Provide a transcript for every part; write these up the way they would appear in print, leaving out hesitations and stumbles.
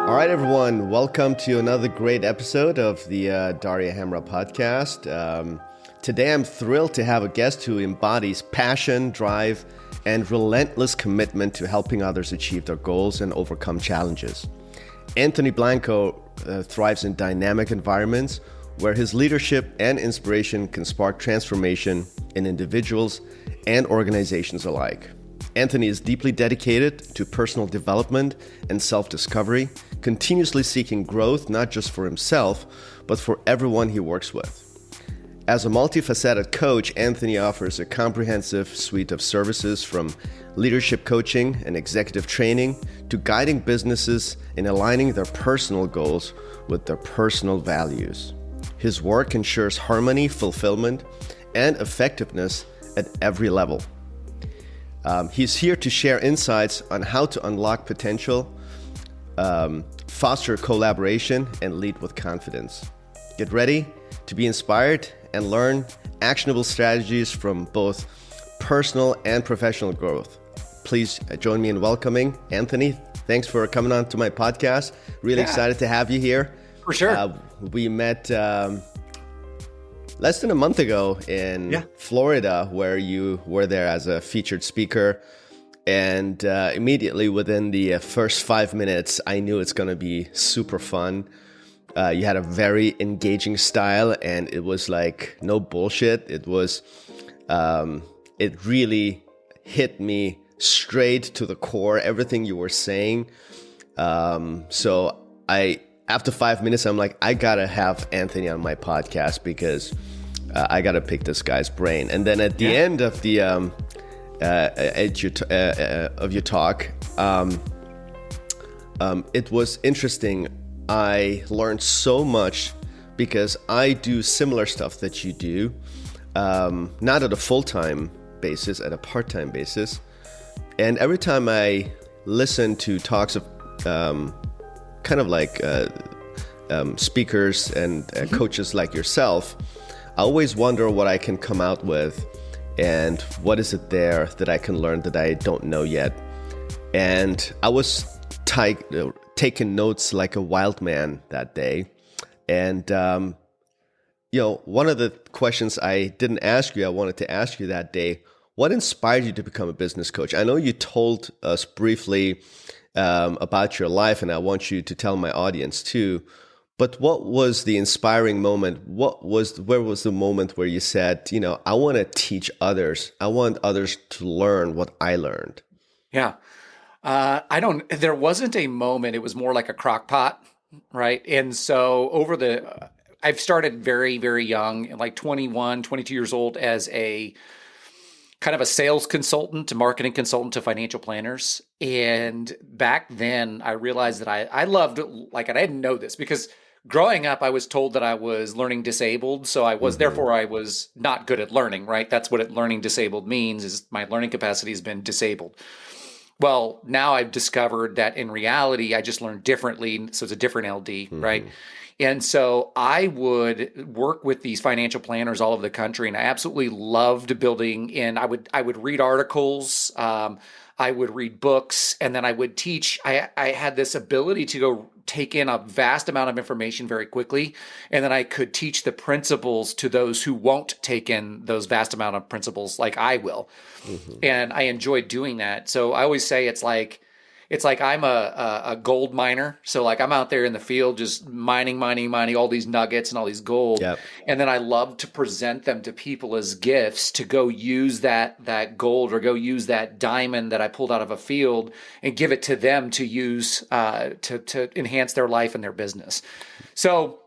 All right, everyone. Welcome to another great episode of the Daria Hamra podcast. Today, I'm thrilled to have a guest who embodies passion, drive, and relentless commitment to helping others achieve their goals and overcome challenges. Anthony Blanco thrives in dynamic environments where his leadership and inspiration can spark transformation in individuals and organizations alike. Anthony is deeply dedicated to personal development and self-discovery, continuously seeking growth not just for himself, but for everyone he works with. As a multifaceted coach, Anthony offers a comprehensive suite of services from leadership coaching and executive training to guiding businesses in aligning their personal goals with their personal values. His work ensures harmony, fulfillment, and effectiveness at every level. He's here to share insights on how to unlock potential, foster collaboration, and lead with confidence. Get ready to be inspired and learn actionable strategies from both personal and professional growth. Please join me in welcoming Anthony. Thanks for coming on to my podcast. Really excited to have you here. For sure. We met less than a month ago in Florida, where you were there as a featured speaker. And immediately within the first 5 minutes, I knew it's going to be super fun. You had a very engaging style, and it was like no bullshit. It was, it really hit me straight to the core, everything you were saying. After 5 minutes, I'm like, I gotta have Anthony on my podcast because I gotta pick this guy's brain. And then at the end of the of your talk, it was interesting. I learned so much because I do similar stuff that you do, not at a full-time basis, at a part-time basis. And every time I listen to talks of kind of like speakers and coaches like yourself, I always wonder what I can come out with and what is it there that I can learn that I don't know yet. And I was taking notes like a wild man that day. And, one of the questions I didn't ask you, I wanted to ask you that day, what inspired you to become a business coach? I know you told us briefly about your life, and I want you to tell my audience too. But what was the inspiring moment? Where was the moment where you said, I want to teach others. I want others to learn what I learned. Yeah. There wasn't a moment. It was more like a crock pot, right? And so I've started very, very young, like 21, 22 years old, as a kind of a sales consultant, a marketing consultant to financial planners. And back then I realized that I loved, like, and I didn't know this because growing up, I was told that I was learning disabled. So therefore I was not good at learning, right? That's what learning disabled means, is my learning capacity has been disabled. Well, now I've discovered that in reality, I just learn differently. So it's a different LD, right? And so I would work with these financial planners all over the country, and I absolutely loved building in. I would read articles, I would read books, and then I would teach. I had this ability to go take in a vast amount of information very quickly, and then I could teach the principles to those who won't take in those vast amount of principles like I will. And I enjoyed doing that. So I always say it's like I'm a gold miner. So like I'm out there in the field just mining all these nuggets and all these gold. Yep. And then I love to present them to people as gifts to go use that gold or go use that diamond that I pulled out of a field and give it to them to use to enhance their life and their business. So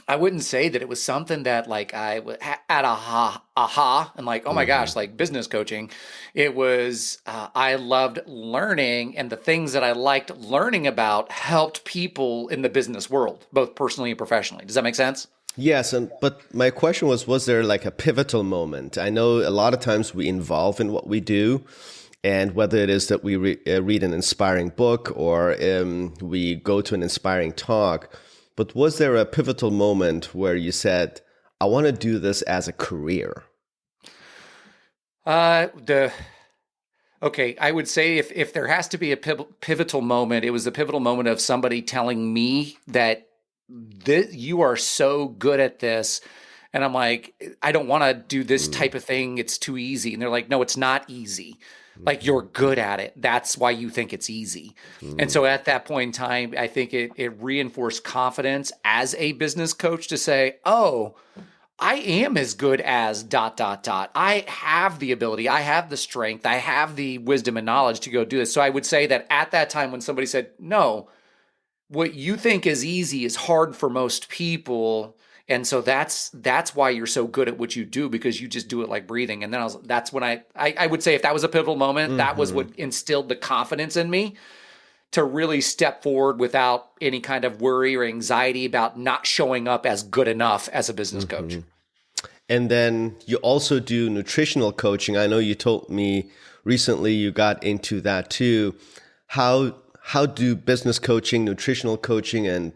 I wouldn't say that it was something that like I had aha and like, oh my gosh, like business coaching. It was, I loved learning, and the things that I liked learning about helped people in the business world, both personally and professionally. Does that make sense? Yes. But my question was there like a pivotal moment? I know a lot of times we involve in what we do, and whether it is that we read an inspiring book or we go to an inspiring talk. But was there a pivotal moment where you said, I want to do this as a career? Okay, Okay, I would say if there has to be a pivotal moment, it was the pivotal moment of somebody telling me that you are so good at this. And I'm like, I don't want to do this Mm, type of thing. It's too easy. And they're like, no, it's not easy. Like you're mhm, good at it. That's why you think it's easy. And mm, so at that point in time, I think it reinforced confidence as a business coach to say, oh, I am as good as dot dot dot. I have the ability, I have the strength, I have the wisdom and knowledge to go do this. So I would say that at that time when somebody said, "No, what you think is easy is hard for most people." And so that's why you're so good at what you do because you just do it like breathing. And then that's when I would say if that was a pivotal moment, that was mhm. what instilled the confidence in me to really step forward without any kind of worry or anxiety about not showing up as good enough as a business coach. And then you also do nutritional coaching. I know you told me recently you got into that too. How do business coaching, nutritional coaching, and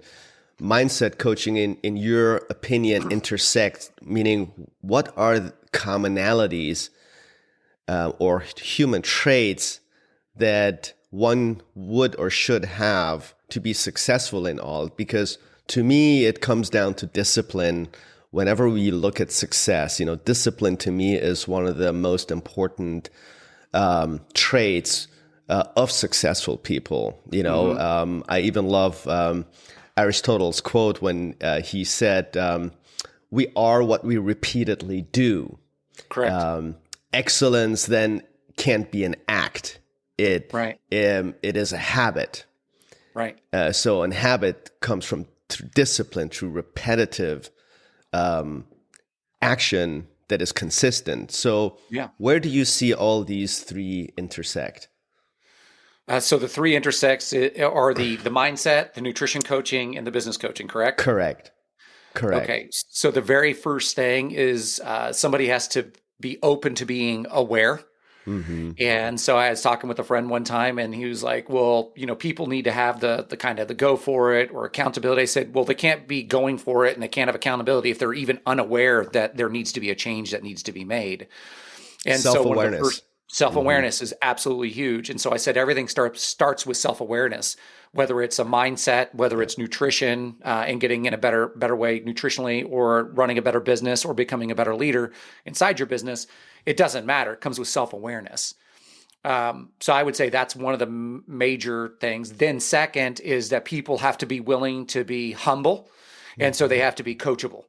mindset coaching, in your opinion, intersect? Meaning, what are the commonalities or human traits that one would or should have to be successful in all? Because to me, it comes down to discipline. Whenever we look at success, discipline to me is one of the most important traits of successful people. Mm-hmm. I even love Aristotle's quote when he said, "We are what we repeatedly do." Correct. Excellence then can't be an act. Right. It is a habit. Right. So an habit comes from through discipline, through repetitive action that is consistent. So Yeah. where do you see all these three intersect? So the three intersects are the mindset, the nutrition coaching, and the business coaching. Correct. Correct. Correct. Okay. So the very first thing is somebody has to be open to being aware. Mm-hmm. And so I was talking with a friend one time, and he was like, "Well, people need to have the kind of the go for it or accountability." I said, "Well, they can't be going for it, and they can't have accountability if they're even unaware that there needs to be a change that needs to be made." And so one of the Self-awareness. first Mm-hmm. self-awareness is absolutely huge. And so I said everything starts with self-awareness, whether it's a mindset, whether it's nutrition and getting in a better way nutritionally, or running a better business, or becoming a better leader inside your business. It doesn't matter. It comes with self-awareness. So I would say that's one of the major things. Then second is that people have to be willing to be humble. And so they Mm-hmm. have to be coachable.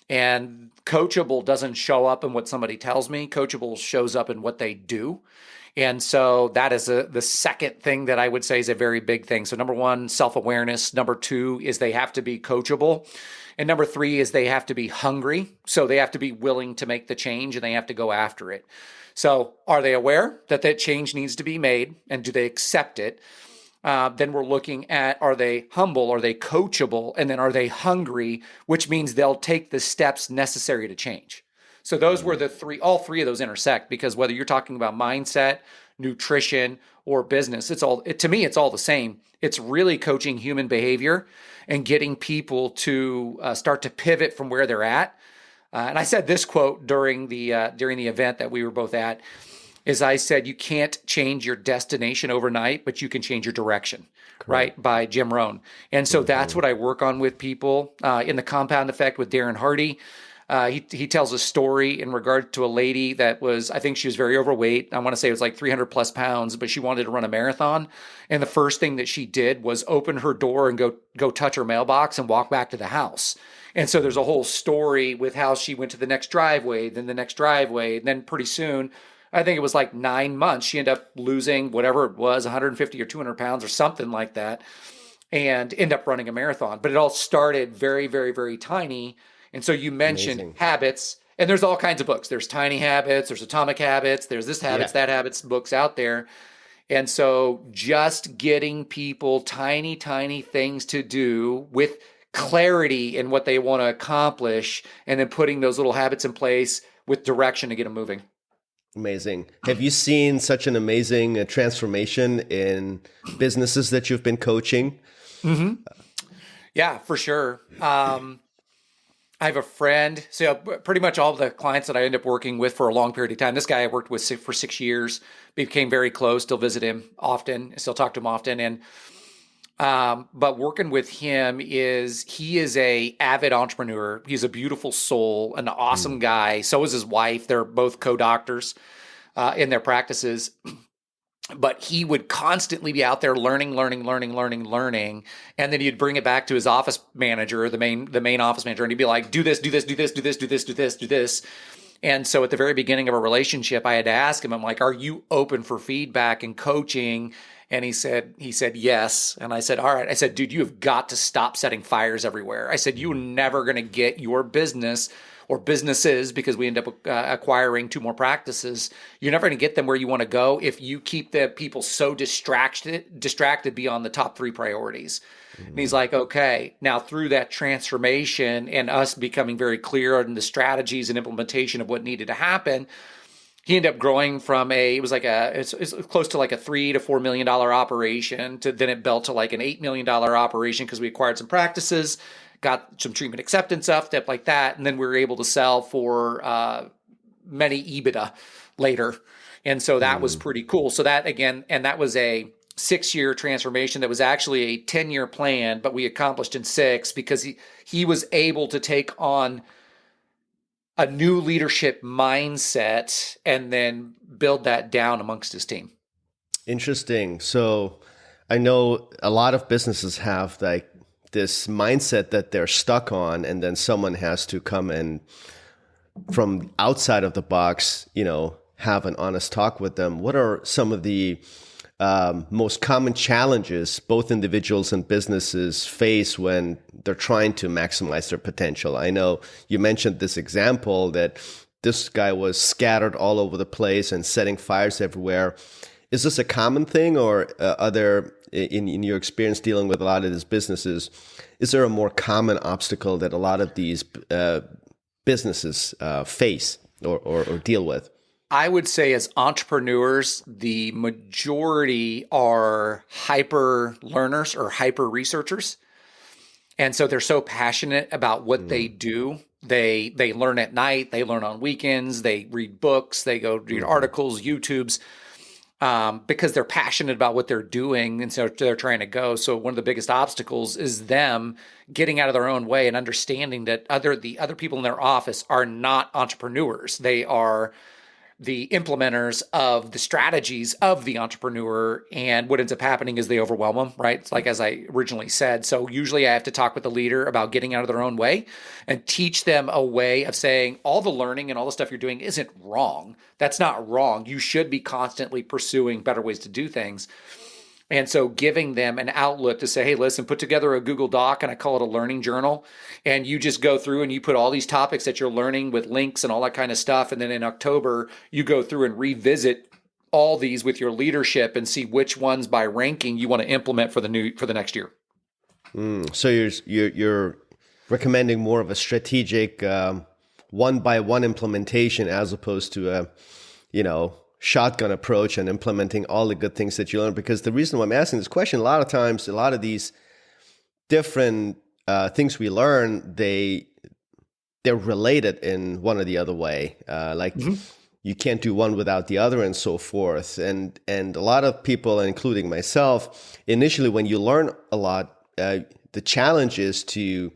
And coachable doesn't show up in what somebody tells me. Coachable shows up in what they do. And so that is the second thing that I would say is a very big thing. So number one, self-awareness. Number two is they have to be coachable. And number three is they have to be hungry. So they have to be willing to make the change and they have to go after it. So are they aware that that change needs to be made, and do they accept it? Then we're looking at, are they humble? Are they coachable? And then are they hungry, which means they'll take the steps necessary to change. So those were the three, all three of those intersect, because whether you're talking about mindset, nutrition, or business, to me, it's all the same. It's really coaching human behavior and getting people to start to pivot from where they're at. And I said this quote during the event that we were both at, is I said, you can't change your destination overnight, but you can change your direction, Correct. right? By Jim Rohn. And so that's Mm-hmm. what I work on with people. In the Compound Effect with Darren Hardy, he tells a story in regard to a lady that was, I think she was very overweight. I want to say it was like 300 plus pounds, but she wanted to run a marathon. And the first thing that she did was open her door and go touch her mailbox and walk back to the house. And so there's a whole story with how she went to the next driveway, then the next driveway, and then pretty soon, I think it was like 9 months, she ended up losing whatever it was, 150 or 200 pounds or something like that, and end up running a marathon. But it all started very, very, very tiny. And so you mentioned Amazing. habits, and there's all kinds of books. There's Tiny Habits, there's Atomic Habits, there's this Yeah. habits, that habits books out there. And so just getting people tiny, tiny things to do with clarity in what they want to accomplish, and then putting those little habits in place with direction to get them moving. Amazing. Have you seen such an amazing transformation in businesses that you've been coaching? Mm-hmm. Yeah, for sure. I have a friend. So pretty much all the clients that I end up working with for a long period of time. This guy I worked with for 6 years, became very close. Still visit him often. Still talk to him often. And but working with him he is a avid entrepreneur. He's a beautiful soul, an awesome guy. So is his wife. They're both co-doctors in their practices. But he would constantly be out there learning, and then he'd bring it back to his office manager, the main office manager, and he'd be like, "Do this, do this, do this, do this, do this, do this, do this." And so at the very beginning of a relationship, I had to ask him, I'm like, "Are you open for feedback and coaching?" And he said yes. And I said, "All right." I said, "Dude, you have got to stop setting fires everywhere." I said, "You're never going to get your business or businesses, because we end up acquiring 2 more practices. You're never going to get them where you want to go if you keep the people so distracted beyond the top 3 priorities." And he's like, "Okay." Now, through that transformation and us becoming very clear on the strategies and implementation of what needed to happen, he ended up growing from it's close to like a $3 to $4 million operation to then it built to like an $8 million operation because we acquired some practices, got some treatment acceptance stuff like that. And then we were able to sell for many EBITDA later. And so that was pretty cool. So that again, and that was a 6-year transformation that was actually a 10-year plan, but we accomplished in 6 because he was able to take on a new leadership mindset and then build that down amongst his team. Interesting. So I know a lot of businesses have like this mindset that they're stuck on, and then someone has to come and from outside of the box, have an honest talk with them. What are some of the most common challenges both individuals and businesses face when they're trying to maximize their potential? I know you mentioned this example that this guy was scattered all over the place and setting fires everywhere. Is this a common thing, or are there, in your experience dealing with a lot of these businesses, is there a more common obstacle that a lot of these businesses face or deal with? I would say as entrepreneurs, the majority are hyper learners or hyper researchers. And so they're so passionate about what they do. They learn at night, they learn on weekends, they read books, they go read articles, YouTubes, because they're passionate about what they're doing. And so they're trying to go. So one of the biggest obstacles is them getting out of their own way and understanding that the other people in their office are not entrepreneurs. They are the implementers of the strategies of the entrepreneur. And what ends up happening is they overwhelm them, right? It's like, as I originally said. So usually I have to talk with the leader about getting out of their own way and teach them a way of saying all the learning and all the stuff you're doing isn't wrong. That's not wrong. You should be constantly pursuing better ways to do things. And so giving them an outlet to say, "Hey, listen, put together a Google Doc," and I call it a learning journal. And you just go through and you put all these topics that you're learning with links and all that kind of stuff. And then in October, you go through and revisit all these with your leadership and see which ones by ranking you want to implement for the next year. So you're recommending more of a strategic one-by-one implementation as opposed to a, shotgun approach and implementing all the good things that you learn. Because the reason why I'm asking this question, a lot of times, a lot of these different things we learn, they're related in one or the other way. You can't do one without the other, and so forth. And a lot of people, including myself, initially when you learn a lot, the challenge is to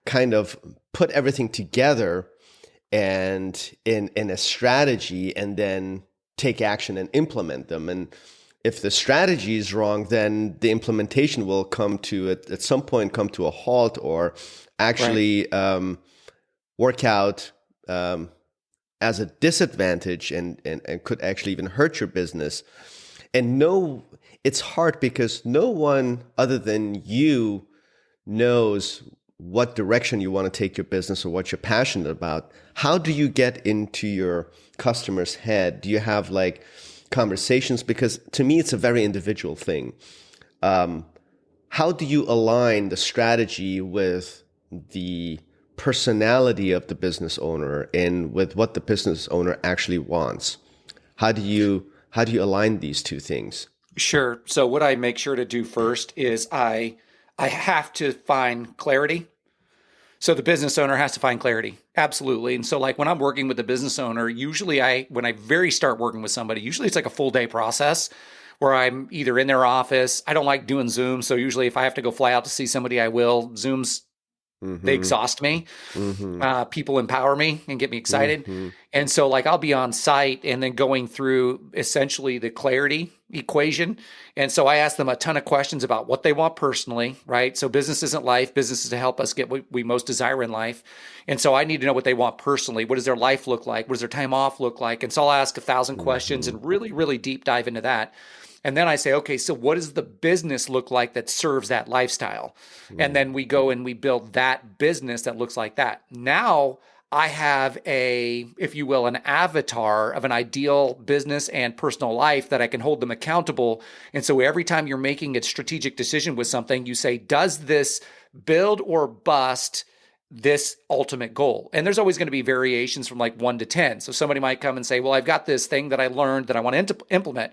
kind of put everything together and in a strategy, and then take action and implement them. And if the strategy is wrong, then the implementation will at some point come to a halt, or actually work out as a disadvantage and could actually even hurt your business. And it's hard because no one other than you knows what direction you want to take your business or what you're passionate about. How do you get into your customer's head? Do you have like conversations? Because to me, it's a very individual thing. How do you align the strategy with the personality of the business owner and with what the business owner actually wants? How do you align these two things? Sure. So what I make sure to do first is I have to find clarity. So the business owner has to find clarity. Absolutely. And so like when I'm working with a business owner, usually when I very start working with somebody, usually it's like a full day process where I'm either in their office. I don't like doing Zoom. So usually if I have to go fly out to see somebody, I will. Zooms, they Mm-hmm. exhaust me. Mm-hmm. People empower me and get me excited. Mm-hmm. And so like I'll be on site and then going through essentially the clarity equation. And so I ask them a ton of questions about what they want personally, right? So business isn't life. Business is to help us get what we most desire in life. And so I need to know what they want personally. What does their life look like? What does their time off look like? And so I'll ask 1,000 questions Mm-hmm. and really, really deep dive into that. And then I say, okay, so what does the business look like that serves that lifestyle? And then we go and we build that business that looks like that. Now I have if you will, an avatar of an ideal business and personal life that I can hold them accountable. And so every time you're making a strategic decision with something, you say, does this build or bust this ultimate goal? And there's always going to be variations from like 1 to 10. So somebody might come and say, well, I've got this thing that I learned that I want to implement.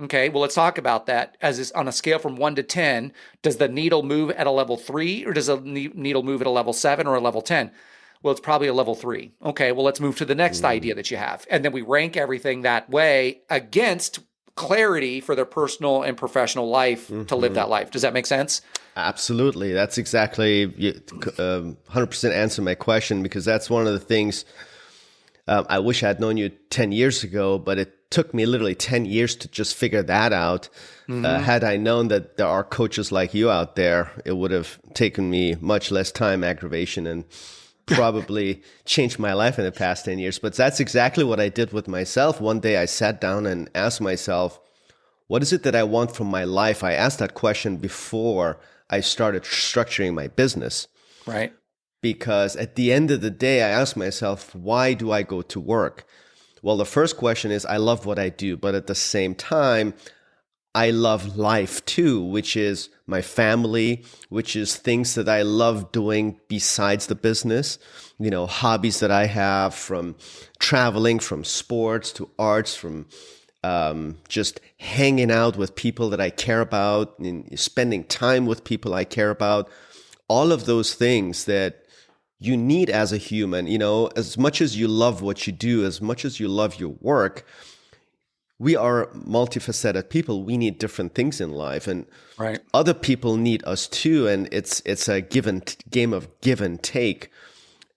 Okay, well, let's talk about that. As is on a scale from 1 to 10, does the needle move at a level 3 or does the needle move at a level 7 or a level 10? Well, it's probably a level 3. Okay, well, let's move to the next idea that you have. And then we rank everything that way against clarity for their personal and professional life to live that life. Does that make sense? Absolutely. That's exactly 100% answer my question, because that's one of the things I wish I had known you 10 years ago, but it took me literally 10 years to just figure that out. Had I known that there are coaches like you out there, it would have taken me much less time, aggravation, and probably changed my life in the past 10 years. But that's exactly what I did with myself. One day I sat down and asked myself, what is it that I want from my life? I asked that question before I started structuring my business. Right. Because at the end of the day, I asked myself, why do I go to work? Well, the first question is, I love what I do, but at the same time, I love life too, which is my family, which is things that I love doing besides the business, hobbies that I have, from traveling, from sports to arts, from just hanging out with people that I care about, and spending time with people I care about, all of those things that you need as a human. As much as you love what you do, as much as you love your work, we are multifaceted people. We need different things in life, and right. Other people need us too. And it's a game of give and take.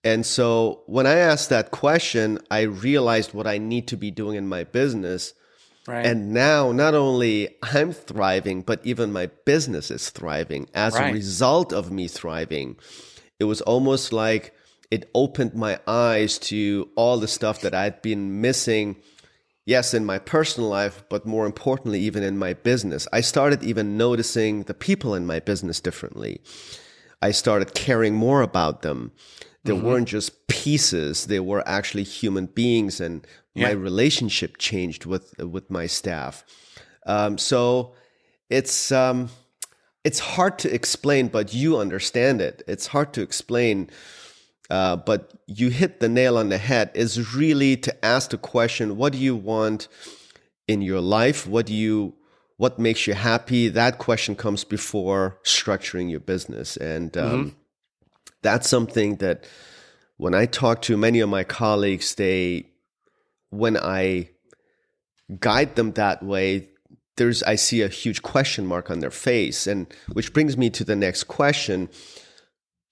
And so when I asked that question, I realized what I need to be doing in my business. Right. And now not only I'm thriving, but even my business is thriving as a result of me thriving. It was almost like it opened my eyes to all the stuff that I'd been missing, yes, in my personal life, but more importantly, even in my business. I started even noticing the people in my business differently. I started caring more about them. They weren't just pieces, they were actually human beings, and my relationship changed with my staff. So it's hard to explain, but you understand it. It's hard to explain, but you hit the nail on the head. Is really to ask the question, what do you want in your life? What makes you happy? That question comes before structuring your business. And that's something that when I talk to many of my colleagues, when I guide them that way, I see a huge question mark on their face. And which brings me to the next question.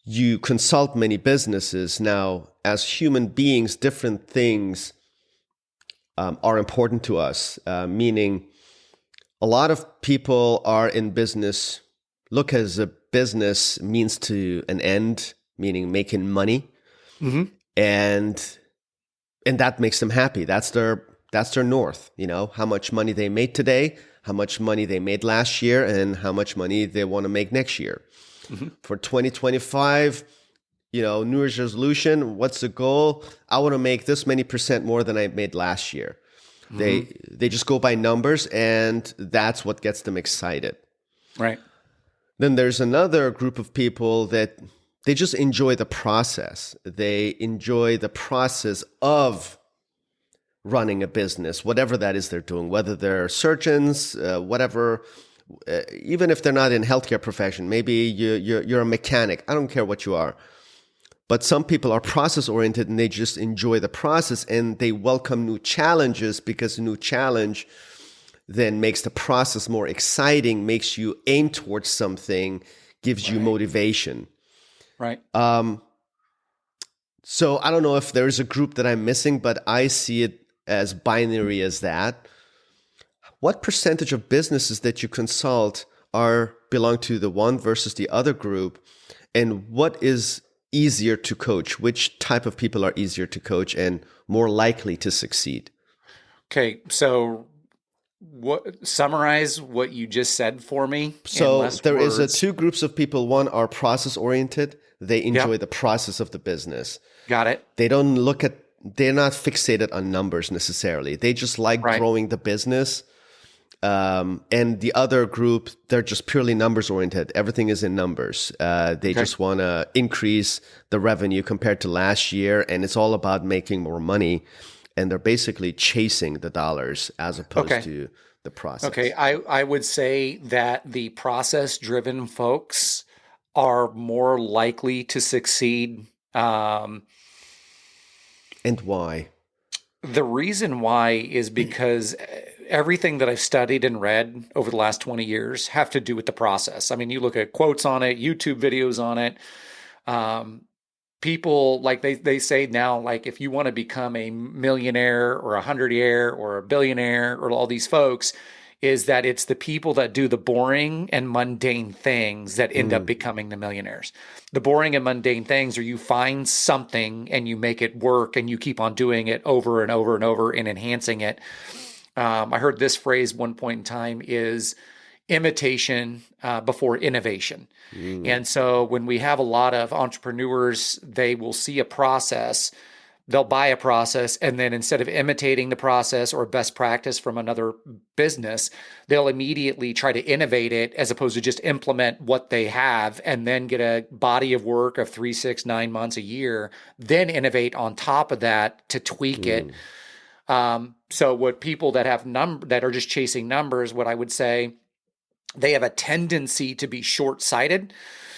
You consult many businesses. Now, as human beings, different things are important to us, meaning a lot of people are in business, look as a business means to an end, meaning making money. And that makes them happy. That's their north, how much money they made today, how much money they made last year, and how much money they want to make next year. For 2025, New Year's resolution, what's the goal? I want to make this many % more than I made last year. They just go by numbers, and that's what gets them excited. Right. Then there's another group of people that they just enjoy the process. They enjoy the process of running a business, whatever that is they're doing, whether they're surgeons, whatever, even if they're not in healthcare profession, maybe you're a mechanic. I don't care what you are. But some people are process oriented and they just enjoy the process and they welcome new challenges because a new challenge then makes the process more exciting, makes you aim towards something, gives you motivation. Right. So I don't know if there's a group that I'm missing, but I see it as binary as that. What percentage of businesses that you consult belong to the one versus the other group? And what is easier to coach? Which type of people are easier to coach and more likely to succeed? Okay, so summarize what you just said for me. So there words. is two groups of people. One are process oriented. They enjoy the process of the business. Got it. They're not fixated on numbers necessarily. They just like growing the business. And the other group, they're just purely numbers oriented. Everything is in numbers. They just want to increase the revenue compared to last year. And it's all about making more money. And they're basically chasing the dollars as opposed to the process. Okay. I would say that the process driven folks are more likely to succeed. And why? The reason why is because everything that I've studied and read over the last 20 years have to do with the process. I mean, you look at quotes on it, YouTube videos on it. People, like they say now, like if you want to become a millionaire or a hundredaire or a billionaire or all these folks, is that it's the people that do the boring and mundane things that end up becoming the millionaires. The boring and mundane things are you find something and you make it work and you keep on doing it over and over and over and enhancing it. I heard this phrase one point in time is imitation before innovation. And so when we have a lot of entrepreneurs, they will see a process, they'll buy a process, and then instead of imitating the process or best practice from another business, they'll immediately try to innovate it as opposed to just implement what they have and then get a body of work of 3, 6, 9 months, a year, then innovate on top of that to tweak it. So what people that have that are just chasing numbers, what I would say, they have a tendency to be short-sighted.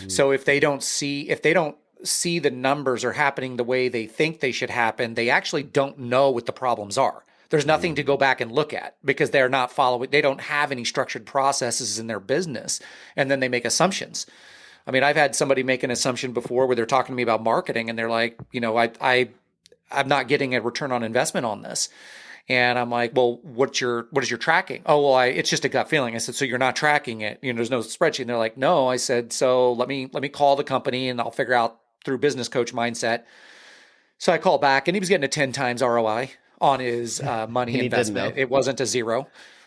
So if they don't see the numbers are happening the way they think they should happen, they actually don't know what the problems are. There's nothing to go back and look at because they're not following. They don't have any structured processes in their business, and then they make assumptions. I mean, I've had somebody make an assumption before where they're talking to me about marketing, and they're like, I'm not getting a return on investment on this. And I'm like, well, what is your tracking? Oh, well, it's just a gut feeling. I said, so you're not tracking it. There's no spreadsheet. And they're like, no. I said, so let me call the company and I'll figure out through business coach mindset. So I called back and he was getting a 10 times ROI on his money investment. It wasn't a 0,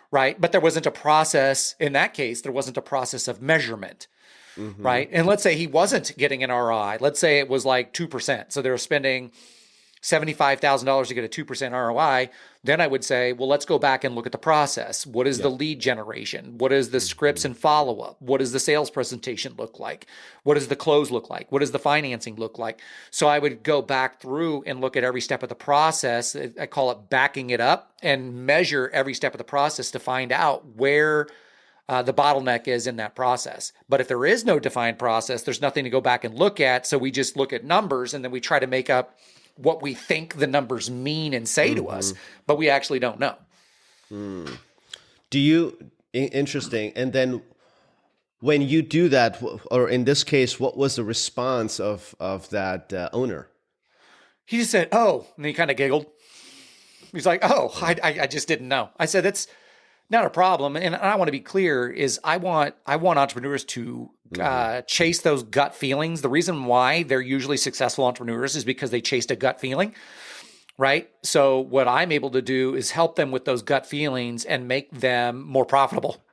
right? But there wasn't a process in that case. There wasn't a process of measurement, right? And let's say he wasn't getting an ROI. Let's say it was like 2%. So they were spending $75,000 to get a 2% ROI, then I would say, well, let's go back and look at the process. What is the lead generation? What is the scripts and follow-up? What does the sales presentation look like? What does the close look like? What does the financing look like? So I would go back through and look at every step of the process. I call it backing it up and measure every step of the process to find out where the bottleneck is in that process. But if there is no defined process, there's nothing to go back and look at. So we just look at numbers and then we try to make up what we think the numbers mean and say to us, but we actually don't know. Interesting. And then when you do that, or in this case, what was the response of that owner? He just said, oh, and he kind of giggled. He's like, oh, I just didn't know. I said, that's not a problem. And I want to be clear is I want entrepreneurs to chase those gut feelings. The reason why they're usually successful entrepreneurs is because they chased a gut feeling, right? So what I'm able to do is help them with those gut feelings and make them more profitable.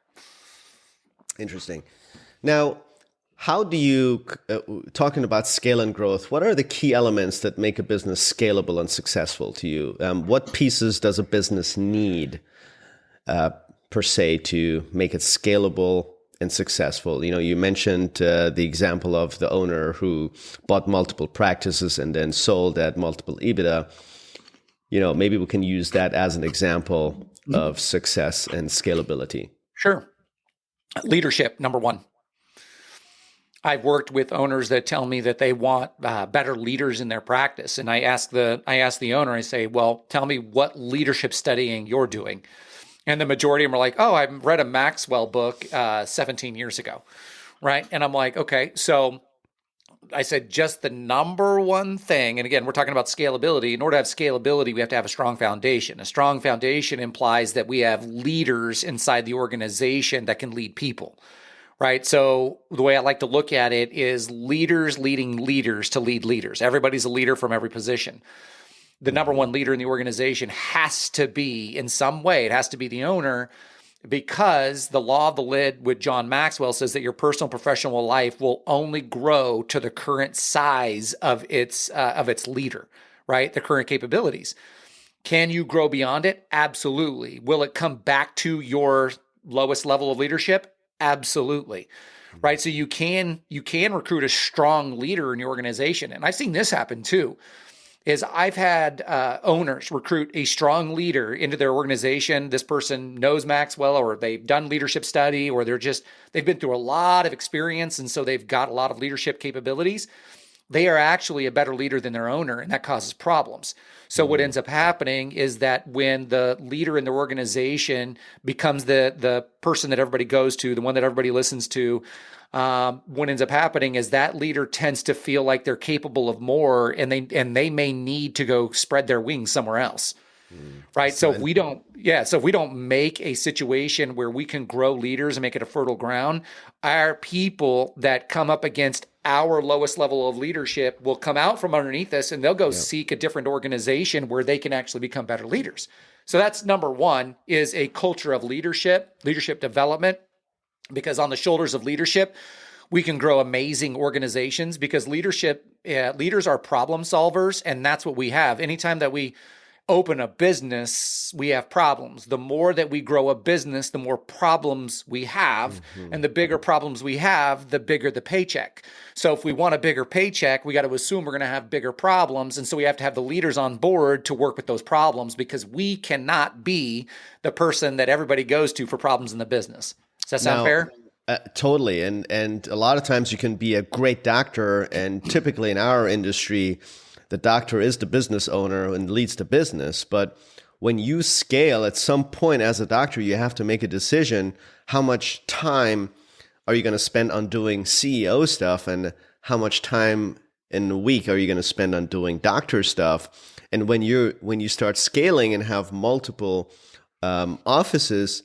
Interesting. Now, how do you, talking about scale and growth, what are the key elements that make a business scalable and successful to you? What pieces does a business need per se to make it scalable and successful? You mentioned the example of the owner who bought multiple practices and then sold at multiple EBITDA. Maybe we can use that as an example of success and scalability. Sure. Leadership, number one. I've worked with owners that tell me that they want better leaders in their practice. And I ask the owner, I say, well, tell me what leadership studying you're doing. And the majority of them are like, oh, I read a Maxwell book 17 years ago. Right. And I'm like, okay, so I said, just the number one thing, and again, we're talking about scalability. In order to have scalability, we have to have a strong foundation. A strong foundation implies that we have leaders inside the organization that can lead people, right? So the way I like to look at it is leaders leading leaders to lead leaders. Everybody's a leader from every position. The number one leader in the organization has to be, in some way, it has to be the owner, because the law of the lid with John Maxwell says that your personal and professional life will only grow to the current size of its leader, right? The current capabilities. Can you grow beyond it? Absolutely. Will it come back to your lowest level of leadership? Absolutely. Right. So you can recruit a strong leader in your organization. And I've seen this happen too. Is I've had owners recruit a strong leader into their organization. This person knows Maxwell, or they've done leadership study, or they've been through a lot of experience, and so they've got a lot of leadership capabilities. They are actually a better leader than their owner, and that causes problems. So what ends up happening is that when the leader in the organization becomes the person that everybody goes to, the one that everybody listens to, what ends up happening is that leader tends to feel like they're capable of more, and they may need to go spread their wings somewhere else. Right. So if we don't make a situation where we can grow leaders and make it a fertile ground, our people that come up against our lowest level of leadership will come out from underneath us, and they'll go seek a different organization where they can actually become better leaders. So that's number one, is a culture of leadership development, because on the shoulders of leadership, we can grow amazing organizations, because leaders are problem solvers. And that's what we have. Anytime that we open a business, we have problems. The more that we grow a business, the more problems we have. And the bigger problems we have, the bigger the paycheck. So if we want a bigger paycheck, we got to assume we're going to have bigger problems. And so we have to have the leaders on board to work with those problems, because we cannot be the person that everybody goes to for problems in the business. Does that sound fair? Totally. And a lot of times you can be a great doctor, and typically in our industry, the doctor is the business owner and leads the business. But when you scale, at some point as a doctor, you have to make a decision. How much time are you going to spend on doing CEO stuff, and how much time in a week are you going to spend on doing doctor stuff? And when you start scaling and have multiple offices,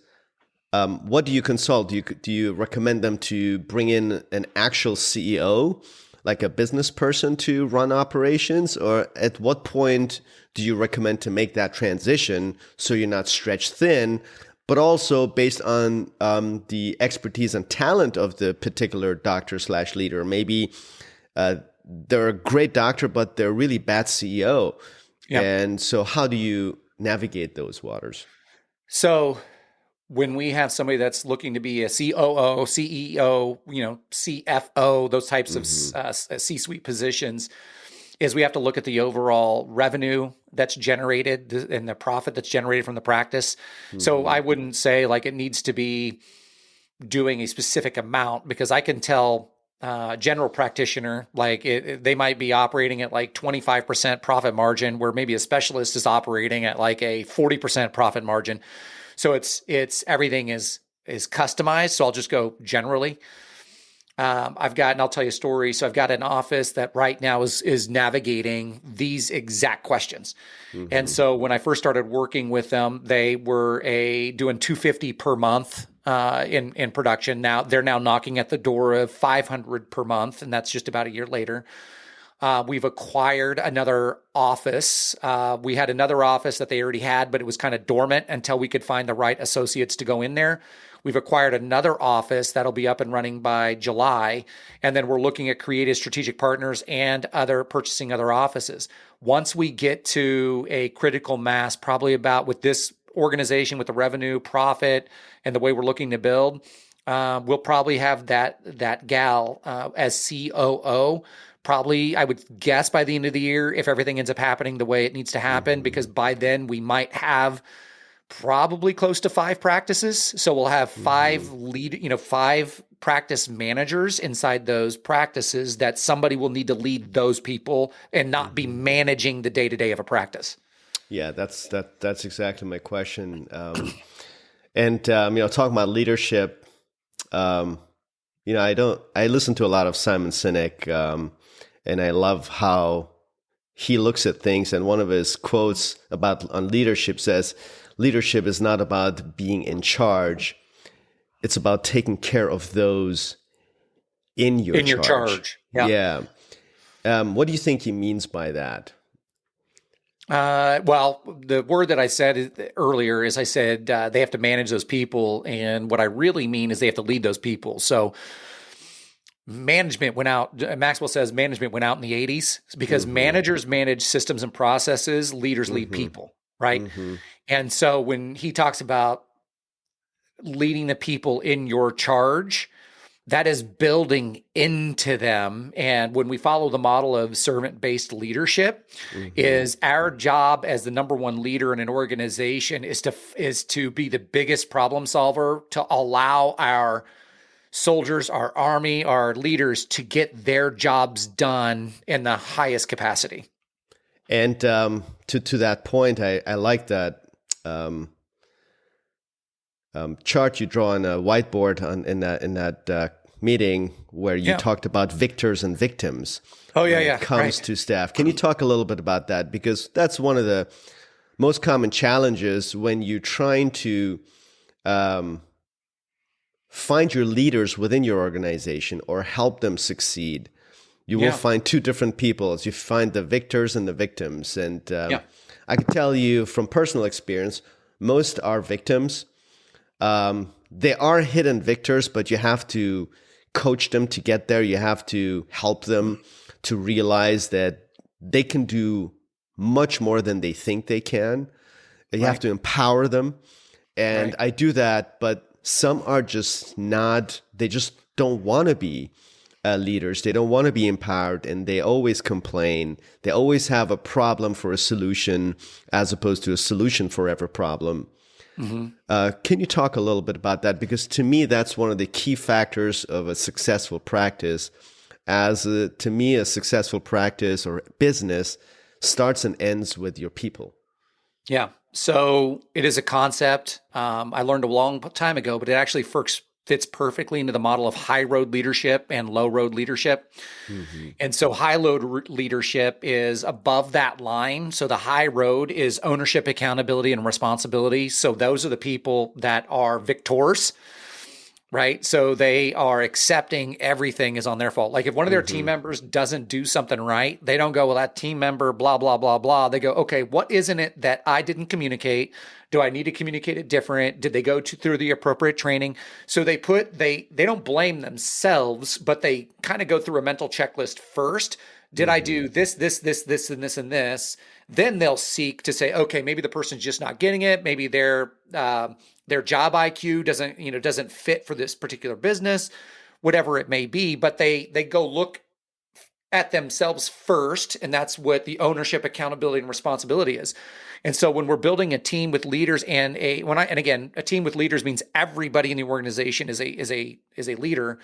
what do you consult? Do you recommend them to bring in an actual CEO, like a business person, to run operations? Or at what point do you recommend to make that transition so you're not stretched thin, but also based on the expertise and talent of the particular doctor / leader? Maybe they're a great doctor, but they're a really bad CEO. Yep. And so how do you navigate those waters? So when we have somebody that's looking to be a COO, CEO, CFO, those types of C-suite positions, is we have to look at the overall revenue that's generated and the profit that's generated from the practice. So I wouldn't say like it needs to be doing a specific amount, because I can tell general practitioner, like they might be operating at like 25% profit margin, where maybe a specialist is operating at like a 40% profit margin. So it's everything is customized. So I'll just go generally. And I'll tell you a story. So I've got an office that right now is navigating these exact questions. And so when I first started working with them, they were doing $250 per month in production. Now they're knocking at the door of $500 per month, and that's just about a year later. We've acquired another office. We had another office that they already had, but it was kind of dormant until we could find the right associates to go in there. We've acquired another office that'll be up and running by July. And then we're looking at creative strategic partners and purchasing other offices. Once we get to a critical mass, probably about with this organization, with the revenue, profit, and the way we're looking to build, we'll probably have that gal as COO. Probably, I would guess by the end of the year, if everything ends up happening the way it needs to happen, because by then we might have probably close to 5 practices. So we'll have five practice managers inside those practices that somebody will need to lead those people and not be managing the day-to-day of a practice. Yeah, that's exactly my question. Talking about leadership, I listen to a lot of Simon Sinek, and I love how he looks at things. And one of his quotes on leadership says, leadership is not about being in charge. It's about taking care of those in your charge. Yeah. What do you think he means by that? Well, the word that I said earlier is they have to manage those people. And what I really mean is they have to lead those people. So management went out. Maxwell says management went out in the 80s because managers manage systems and processes, leaders lead people, right? And so when he talks about leading the people in your charge, that is building into them. And when we follow the model of servant-based leadership, is our job as the number one leader in an organization is to be the biggest problem solver, to allow our soldiers, our army, our leaders to get their jobs done in the highest capacity. And to that point, I like that chart you draw on a whiteboard in that meeting where you talked about victors and victims. Oh, when it comes to staff. Can you talk a little bit about that? Because that's one of the most common challenges when you're trying to find your leaders within your organization or help them succeed. You will find two different people. You find the victors and the victims. And I can tell you from personal experience, most are victims. They are hidden victors, but you have to coach them to get there. You have to help them to realize that they can do much more than they think they can. You have to empower them. And I do that, but some are just not, they just don't want to be leaders. They don't want to be empowered, and they always complain. They always have a problem for a solution as opposed to a solution for every problem. Can you talk a little bit about that? Because to me, that's one of the key factors of a successful practice. To me, a successful practice or business starts and ends with your people. Yeah. So it is a concept I learned a long time ago, but it actually fits perfectly into the model of high road leadership and low road leadership. And so high road leadership is above that line. So the high road is ownership, accountability, and responsibility. So those are the people that are victors, right? So they are accepting everything is on their fault. Like if one of their team members doesn't do something right, they don't go, well, that team member, blah, blah, blah, blah. They go, okay, what isn't it that I didn't communicate? Do I need to communicate it different? Did they go through the appropriate training? So they don't blame themselves, but they kind of go through a mental checklist first. Did I do this, and this, and this? Then they'll seek to say, okay, maybe the person's just not getting it. Maybe their job IQ doesn't fit for this particular business, whatever it may be. But they go look at themselves first, and that's what the ownership, accountability, and responsibility is. And so when we're building a team with leaders and a team with leaders means everybody in the organization is a leader,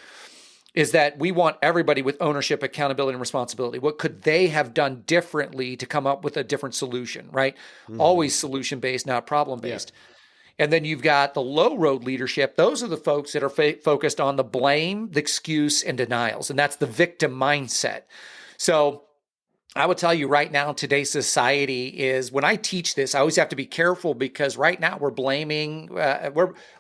is that we want everybody with ownership, accountability, and responsibility. What could they have done differently to come up with a different solution, right? Always solution-based, not problem-based. Yeah. And then you've got the low road leadership. Those are the folks that are focused on the blame, the excuse, and denials. And that's the victim mindset. So I would tell you right now, today's society is, when I teach this, I always have to be careful because right now we're blaming,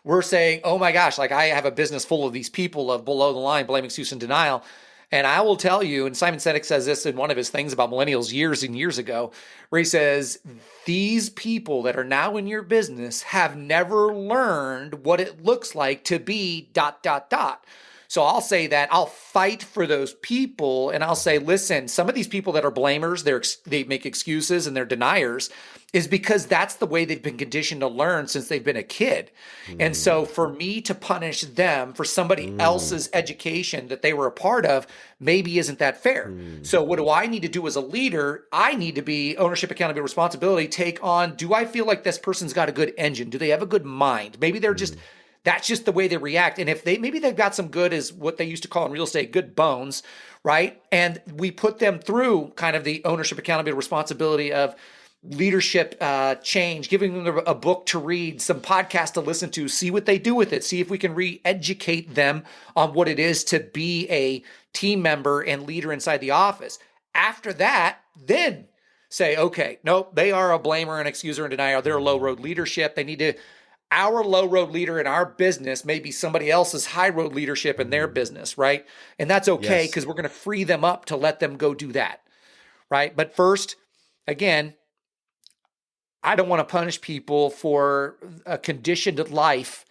we're saying, oh my gosh, like I have a business full of these people of below the line, blame, excuse, and denial. And I will tell you, and Simon Sinek says this in one of his things about millennials years and years ago, where he says, these people that are now in your business have never learned what it looks like to be ... So I'll say that I'll fight for those people, and I'll say, listen, some of these people that are blamers, they make excuses and they're deniers, is because that's the way they've been conditioned to learn since they've been a kid. And so for me to punish them for somebody else's education that they were a part of maybe isn't that fair. So what do I need to do as a leader? I need to be ownership, accountability, responsibility, take on, do I feel like this person's got a good engine? Do they have a good mind? Maybe they're just, that's just the way they react. And if maybe they've got some good, is what they used to call in real estate, good bones, right? And we put them through kind of the ownership, accountability, responsibility of leadership change, giving them a book to read, some podcast to listen to, see what they do with it, see if we can re-educate them on what it is to be a team member and leader inside the office. After that, then say, okay, nope, they are a blamer, an excuser, and denier. They're a low road leadership. They need to, our low road leader in our business may be somebody else's high road leadership in their business, right? And that's okay, because we're going to free them up to let them go do that, right? But first, again, I don't want to punish people for a conditioned life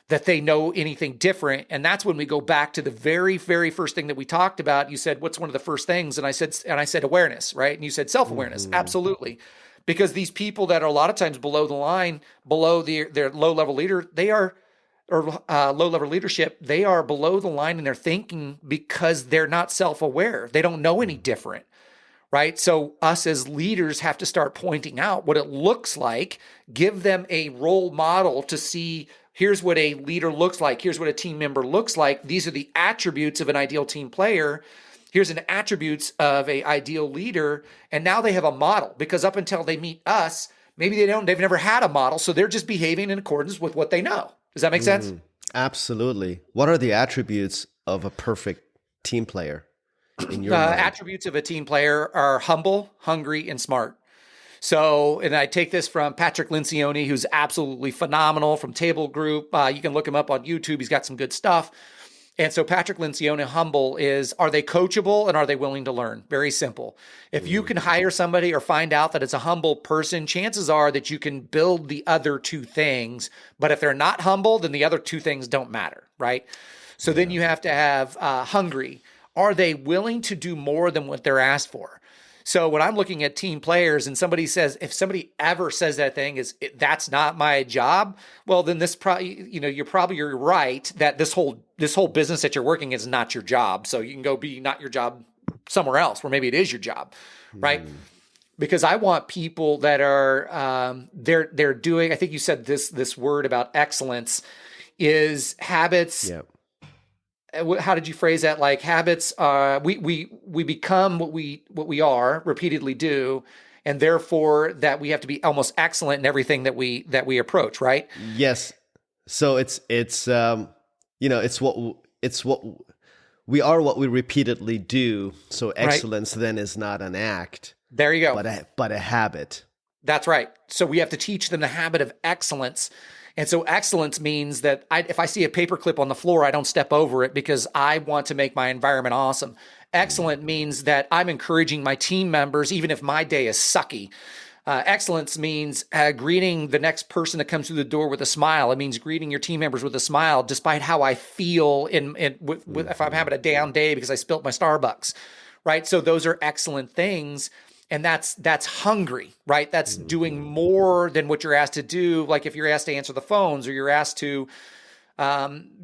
that they know anything different. And that's when we go back to the very, very first thing that we talked about. You said, what's one of the first things? And I said awareness, right? And you said self-awareness. Absolutely. Because these people that are a lot of times below the line, below their low-level leader, low-level leadership, they are below the line in their thinking because they're not self-aware. They don't know any different, right? So us as leaders have to start pointing out what it looks like, give them a role model to see, here's what a leader looks like. Here's what a team member looks like. These are the attributes of an ideal team player. Here's an attributes of an ideal leader. And now they have a model, because up until they meet us, maybe they've never had a model. So they're just behaving in accordance with what they know. Does that make sense? Absolutely. What are the attributes of a perfect team player in your mind? Attributes of a team player are humble, hungry, and smart. So, and I take this from Patrick Lencioni, who's absolutely phenomenal from Table Group. You can look him up on YouTube. He's got some good stuff. And so Patrick Lencioni, humble is, are they coachable and are they willing to learn? Very simple. If you can hire somebody or find out that it's a humble person, chances are that you can build the other two things. But if they're not humble, then the other two things don't matter, right? So then you have to have hungry. Are they willing to do more than what they're asked for? So when I'm looking at team players and somebody says, if somebody ever says that thing is, that's not my job, well, then this probably, you're right that this whole business that you're working is not your job. So you can go be not your job somewhere else where maybe it is your job, right? Because I want people that are, they're doing, I think you said this word about excellence is habits. Yep. How did you phrase that? Like habits, we become what we are, repeatedly do, and therefore that we have to be almost excellent in everything that we approach, right? Yes. So it's what we are, what we repeatedly do. So excellence then is not an act. There you go. But a habit. That's right. So we have to teach them the habit of excellence. And so excellence means that if I see a paperclip on the floor, I don't step over it because I want to make my environment awesome. Excellent means that I'm encouraging my team members, even if my day is sucky. Excellence means greeting the next person that comes through the door with a smile. It means greeting your team members with a smile, despite how I feel if I'm having a down day because I spilt my Starbucks, right? So those are excellent things. And that's hungry, right? That's doing more than what you're asked to do. Like if you're asked to answer the phones or you're asked to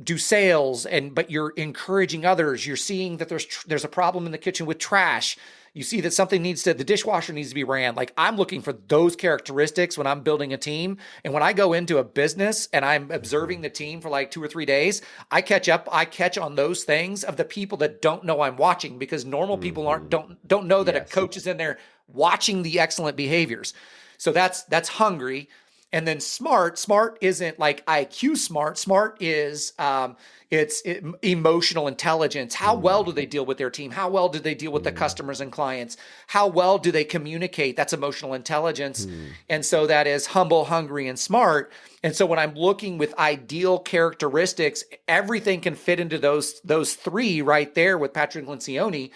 do sales, but you're encouraging others. You're seeing that there's a problem in the kitchen with trash. You see that the dishwasher needs to be ran. Like I'm looking for those characteristics when I'm building a team. And when I go into a business and I'm observing the team for like 2 or 3 days, I catch on those things of the people that don't know I'm watching, because normal people don't know that a coach is in there watching the excellent behaviors. So that's hungry. And then smart isn't like IQ smart. Smart is emotional intelligence. How well do they deal with their team? How well do they deal with the customers and clients? How well do they communicate? That's emotional intelligence. And so that is humble, hungry, and smart. And so when I'm looking with ideal characteristics, everything can fit into those three right there with Patrick Lencioni.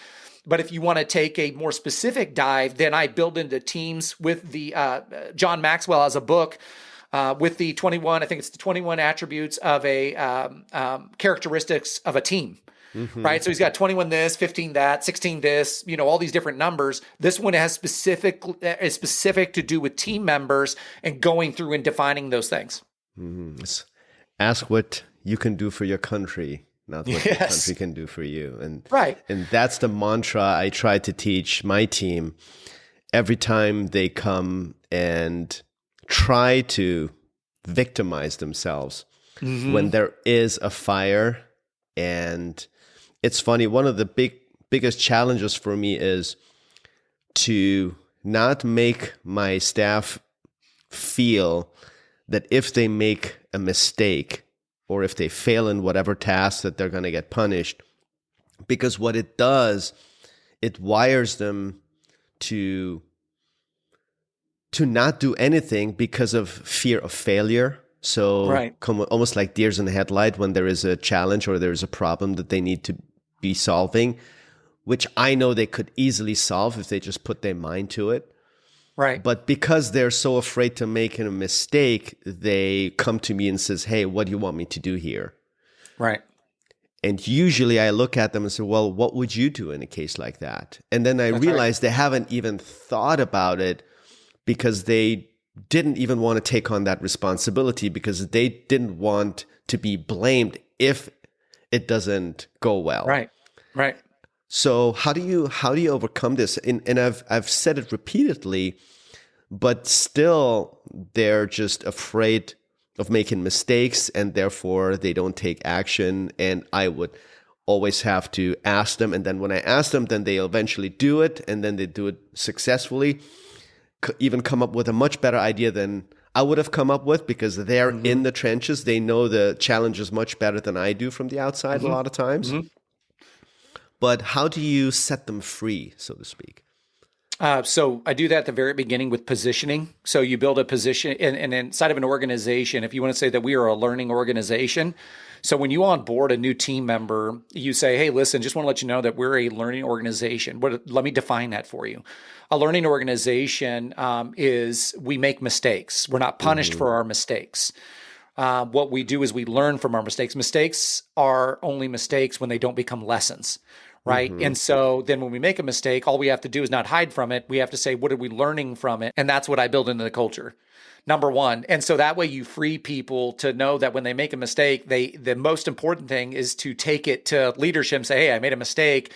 But if you want to take a more specific dive, then I build into teams with the John Maxwell has a book with the 21, I think it's the 21 attributes of a characteristics of a team. Right. So he's got 21 this, 15 that, 16 this, all these different numbers. This one is specific to do with team members and going through and defining those things. Ask what you can do for your country, not what your country can do for you. And that's the mantra I try to teach my team every time they come and try to victimize themselves when there is a fire. And it's funny, one of the biggest challenges for me is to not make my staff feel that if they make a mistake or if they fail in whatever task that they're going to get punished. Because what it does, it wires them to not do anything because of fear of failure. So almost like deers in the headlight when there is a challenge or there is a problem that they need to be solving, which I know they could easily solve if they just put their mind to it. Right. But because they're so afraid to make a mistake, they come to me and says, hey, what do you want me to do here? Right. And usually I look at them and say, well, what would you do in a case like that? And then I realize they haven't even thought about it because they didn't even want to take on that responsibility because they didn't want to be blamed if it doesn't go well. Right. Right. So how do you overcome this? And I've said it repeatedly, but still they're just afraid of making mistakes and therefore they don't take action. And I would always have to ask them. And then when I ask them, then they eventually do it. And then they do it successfully, even come up with a much better idea than I would have come up with because they're in the trenches. They know the challenges much better than I do from the outside a lot of times. But how do you set them free, so to speak? So I do that at the very beginning with positioning. So you build a position and inside of an organization, if you want to say that we are a learning organization. So when you onboard a new team member, you say, hey, listen, just want to let you know that we're a learning organization. Let me define that for you. A learning organization is we make mistakes. We're not punished for our mistakes. What we do is we learn from our mistakes. Mistakes are only mistakes when they don't become lessons. Right. And so then when we make a mistake, all we have to do is not hide from it. We have to say, what are we learning from it? And that's what I build into the culture. Number one. And so that way you free people to know that when they make a mistake, the most important thing is to take it to leadership and say, hey, I made a mistake.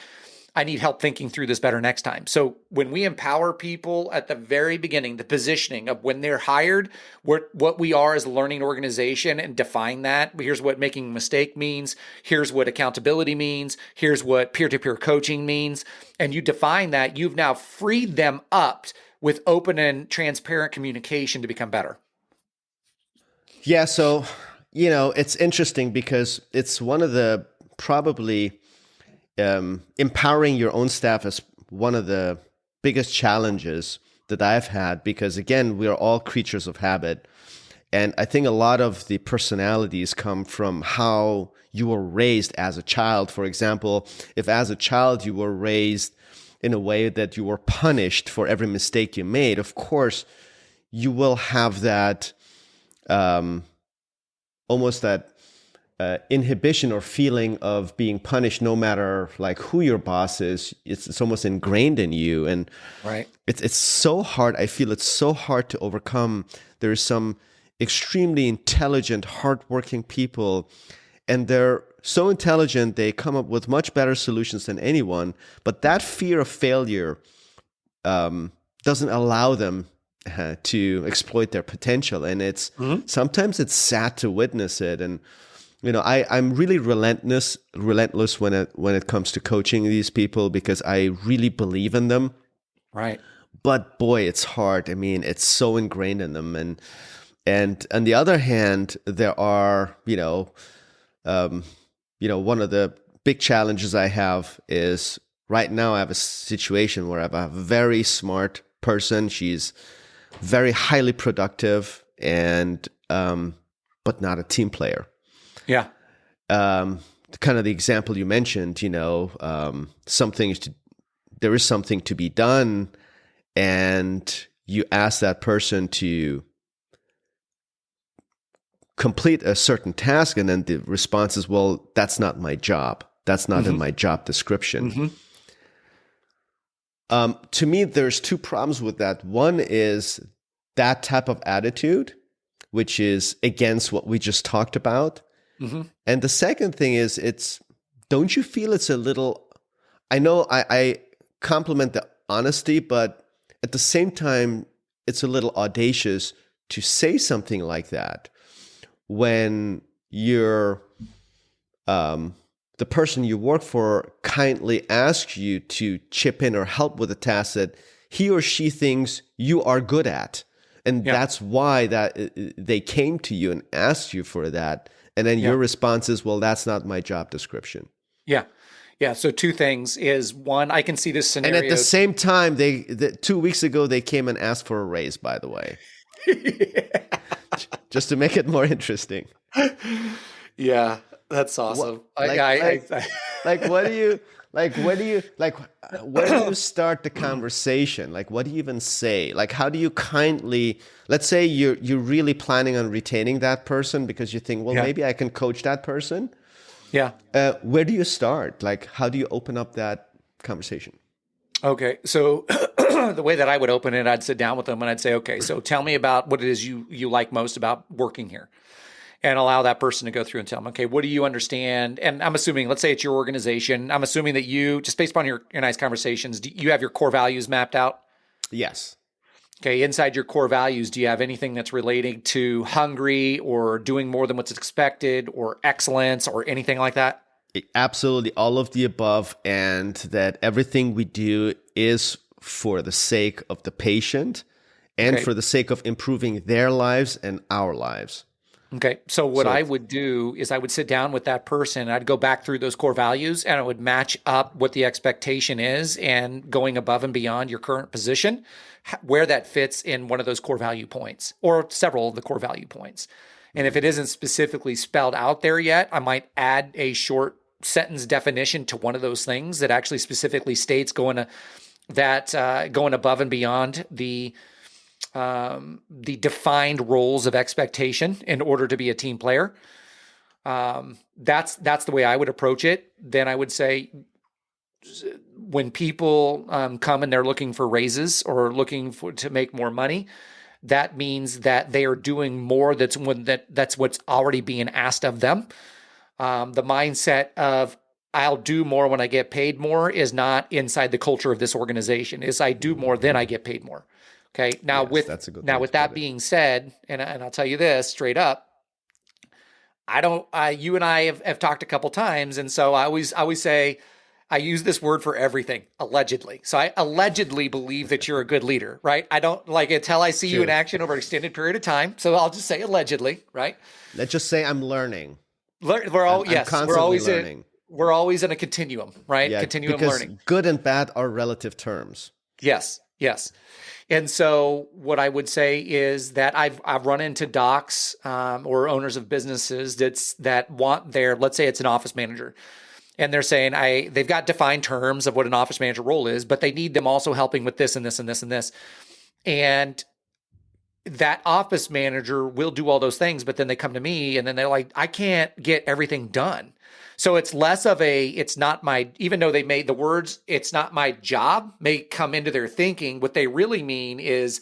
I need help thinking through this better next time. So when we empower people at the very beginning, the positioning of when they're hired, what we are as a learning organization and define that. Here's what making a mistake means. Here's what accountability means. Here's what peer-to-peer coaching means. And you define that, you've now freed them up with open and transparent communication to become better. Yeah. So, it's interesting because it's one of the probably empowering your own staff is one of the biggest challenges that I've had because, again, we are all creatures of habit. And I think a lot of the personalities come from how you were raised as a child. For example, if as a child you were raised in a way that you were punished for every mistake you made, of course, you will have that almost that inhibition or feeling of being punished no matter like who your boss is. It's almost ingrained in you. And it's so hard. I feel it's so hard to overcome. There's some extremely intelligent, hardworking people, and they're so intelligent, they come up with much better solutions than anyone. But that fear of failure doesn't allow them to exploit their potential. And it's sometimes it's sad to witness it. And I'm really relentless when it comes to coaching these people because I really believe in them. Right. But boy, it's hard. I mean, it's so ingrained in them. And on the other hand, there are, one of the big challenges I have is right now I have a situation where I have a very smart person. She's very highly productive and but not a team player. Yeah. Kind of the example you mentioned, there is something to be done, and you ask that person to complete a certain task, and then the response is, well, that's not my job. That's not in my job description. To me, there's two problems with that. One is that type of attitude, which is against what we just talked about. And the second thing is, don't you feel it's a little, I know I compliment the honesty, but at the same time, it's a little audacious to say something like that when you're, the person you work for kindly asks you to chip in or help with a task that he or she thinks you are good at. And that's why that they came to you and asked you for that. And then your response is, well, that's not my job description. Yeah. Yeah. So two things is, one, I can see this scenario. And at the same time, 2 weeks ago, they came and asked for a raise, by the way. Just to make it more interesting. Yeah. That's awesome. Where do you start the conversation? Like, what do you even say? Like, how do you kindly, let's say you're really planning on retaining that person because you think, well, maybe I can coach that person. Yeah. Where do you start? Like, how do you open up that conversation? Okay. So the way that I would open it, I'd sit down with them and I'd say, okay, so tell me about what it is you like most about working here. And allow that person to go through and tell them, okay, what do you understand? And I'm assuming, let's say it's your organization. I'm assuming that you, just based upon your nice conversations, do you have your core values mapped out? Yes. Okay. Inside your core values, do you have anything that's relating to hungry or doing more than what's expected or excellence or anything like that? Absolutely. All of the above. And that everything we do is for the sake of the patient and for the sake of improving their lives and our lives. Okay. So what I would do is I would sit down with that person. I'd go back through those core values and I would match up what the expectation is and going above and beyond your current position, where that fits in one of those core value points or several of the core value points. And if it isn't specifically spelled out there yet, I might add a short sentence definition to one of those things that actually specifically states going above and beyond the defined roles of expectation in order to be a team player. That's the way I would approach it. Then I would say, when people come and they're looking for raises or looking to make more money, that means that they are doing more. That's what's already being asked of them. The mindset of I'll do more when I get paid more is not inside the culture of this organization. Is I do more, then I get paid more. Okay. Now, with that being said, and I'll tell you this straight up, you and I have talked a couple times. And so I always say, I use this word for everything, allegedly. So I allegedly believe that you're a good leader, right? I don't like it until I see you in action over an extended period of time. So I'll just say allegedly, right? Let's just say I'm learning. We're always learning. We're always in a continuum, right? Yeah, continuum because learning. Good and bad are relative terms. Yes. And so what I would say is that I've run into docs or owners of businesses that want let's say it's an office manager, and they're saying they've got defined terms of what an office manager role is, but they need them also helping with this and this and this and this. And that office manager will do all those things, but then they come to me and then they're like, I can't get everything done. So it's less of it's not my, even though they made the words, it's not my job, may come into their thinking. What they really mean is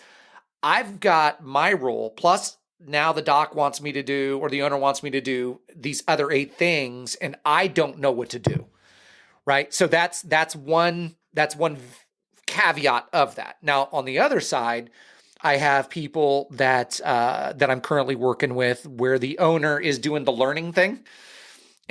I've got my role, plus now the doc wants me to do, or the owner wants me to do these other 8 things, and I don't know what to do. Right. So that's one caveat of that. Now, on the other side, I have people that I'm currently working with where the owner is doing the learning thing.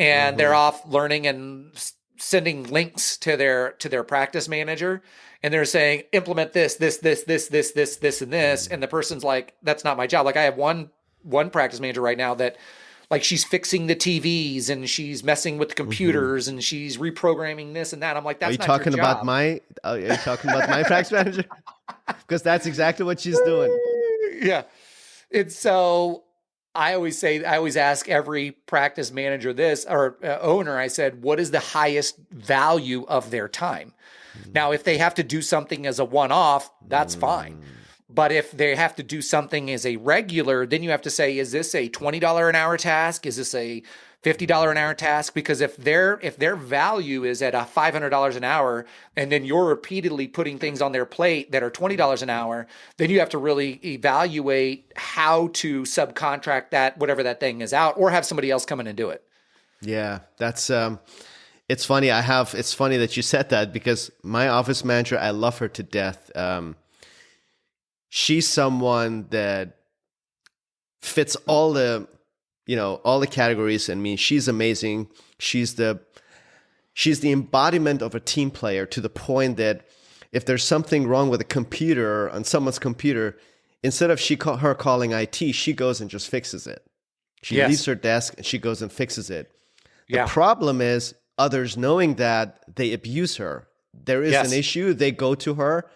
And they're off learning and sending links to their practice manager. And they're saying, implement this, and this. And the person's like, that's not my job. Like I have one practice manager right now that like she's fixing the TVs and she's messing with the computers and she's reprogramming this and that. I'm like, that's not your job. Are you talking about my practice manager? Because that's exactly what she's doing. Yeah. And so I always ask every practice manager this, or owner, I said, what is the highest value of their time? Now, if they have to do something as a one-off, that's fine. But if they have to do something as a regular, then you have to say, is this a $20 an hour task? Is this a $50 an hour task? Because if their value is at a $500 an hour, and then you're repeatedly putting things on their plate that are $20 an hour, then you have to really evaluate how to subcontract that, whatever that thing is out, or have somebody else come in and do it. Yeah, that's it's funny. It's funny that you said that, because my office manager, I love her to death. She's someone that fits all the categories. I mean, she's amazing. She's the embodiment of a team player, to the point that if there's something wrong with a computer, on someone's computer, instead of her calling IT, she goes and just fixes it. She leaves her desk and she goes and fixes it. The problem is others knowing that, they abuse her. There is an issue, they go to her.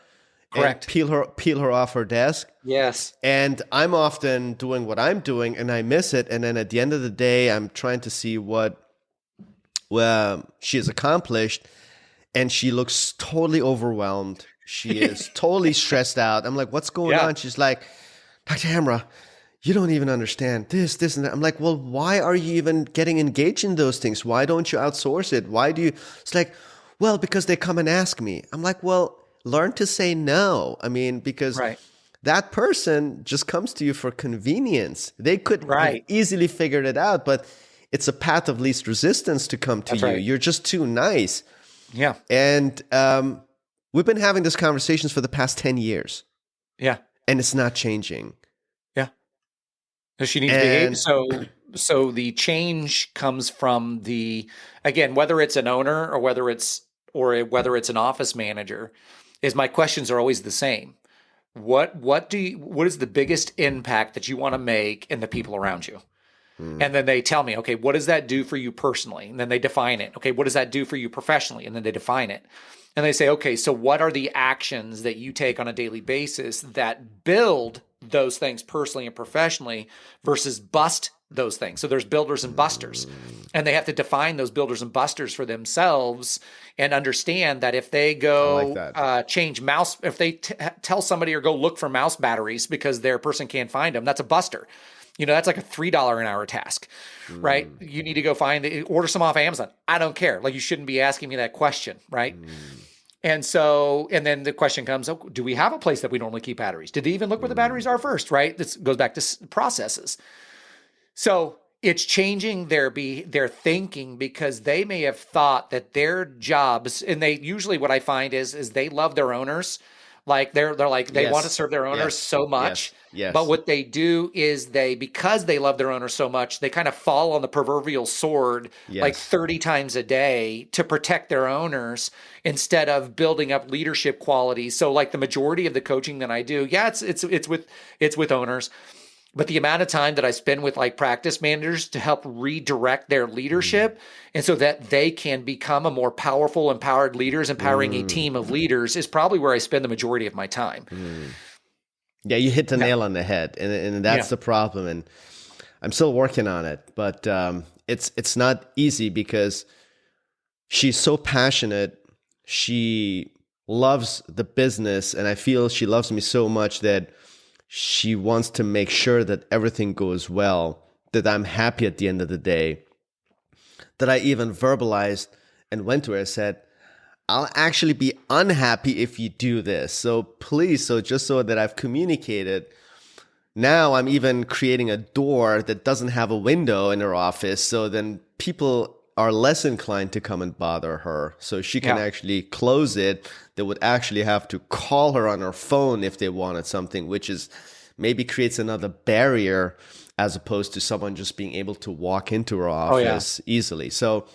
Correct. And peel her off her desk. Yes. And I'm often doing what I'm doing and I miss it. And then at the end of the day, I'm trying to see what she has accomplished. And she looks totally overwhelmed. She is totally stressed out. I'm like, what's going on? She's like, Dr. Hamra, you don't even understand this, and that. I'm like, well, why are you even getting engaged in those things? Why don't you outsource it? Why do you? It's like, well, because they come and ask me. I'm like, well, learn to say no. I mean, because that person just comes to you for convenience. They could have easily figured it out, but it's a path of least resistance to come to you. Right. You're just too nice. Yeah. And we've been having these conversations for the past 10 years. Yeah. And it's not changing. Yeah. So she needs to behave. So the change comes from again, whether it's an owner or whether it's an office manager, is my questions are always the same. What is the biggest impact that you want to make in the people around you? And then they tell me, okay, what does that do for you personally? And then they define it. Okay, what does that do for you professionally? And then they define it. And they say, okay, so what are the actions that you take on a daily basis that build those things personally and professionally versus bust those things? So there's builders and busters, and they have to define those builders and busters for themselves and understand that if they go change mouse, if they tell somebody or go look for mouse batteries because their person can't find them, that's a buster. That's like a $3 an hour task, right? You need to go order some off Amazon. I don't care. Like, you shouldn't be asking me that question, right? And then the question comes, do we have a place that we normally keep batteries? Did they even look where the batteries are first, right? This goes back to processes. So it's changing their thinking, because they may have thought that their jobs, and they usually, what I find is they love their owners. Like they want to serve their owners so much. Yes. But what they do is because they love their owners so much, they kind of fall on the proverbial sword like 30 times a day to protect their owners instead of building up leadership qualities. So like the majority of the coaching that I do, it's with owners. But the amount of time that I spend with like practice managers to help redirect their leadership, and so that they can become a more powerful, empowered leaders, empowering a team of leaders, is probably where I spend the majority of my time. Yeah, you hit the nail on the head, and that's the problem. And I'm still working on it, but it's not easy, because she's so passionate. She loves the business, and I feel she loves me so much that she wants to make sure that everything goes well, that I'm happy at the end of the day, that I even verbalized and went to her and said, I'll actually be unhappy if you do this. So please, just so that I've communicated. Now I'm even creating a door that doesn't have a window in her office, so then people are less inclined to come and bother her. So she can actually close it. They would actually have to call her on her phone if they wanted something, which is maybe creates another barrier, as opposed to someone just being able to walk into her office easily. So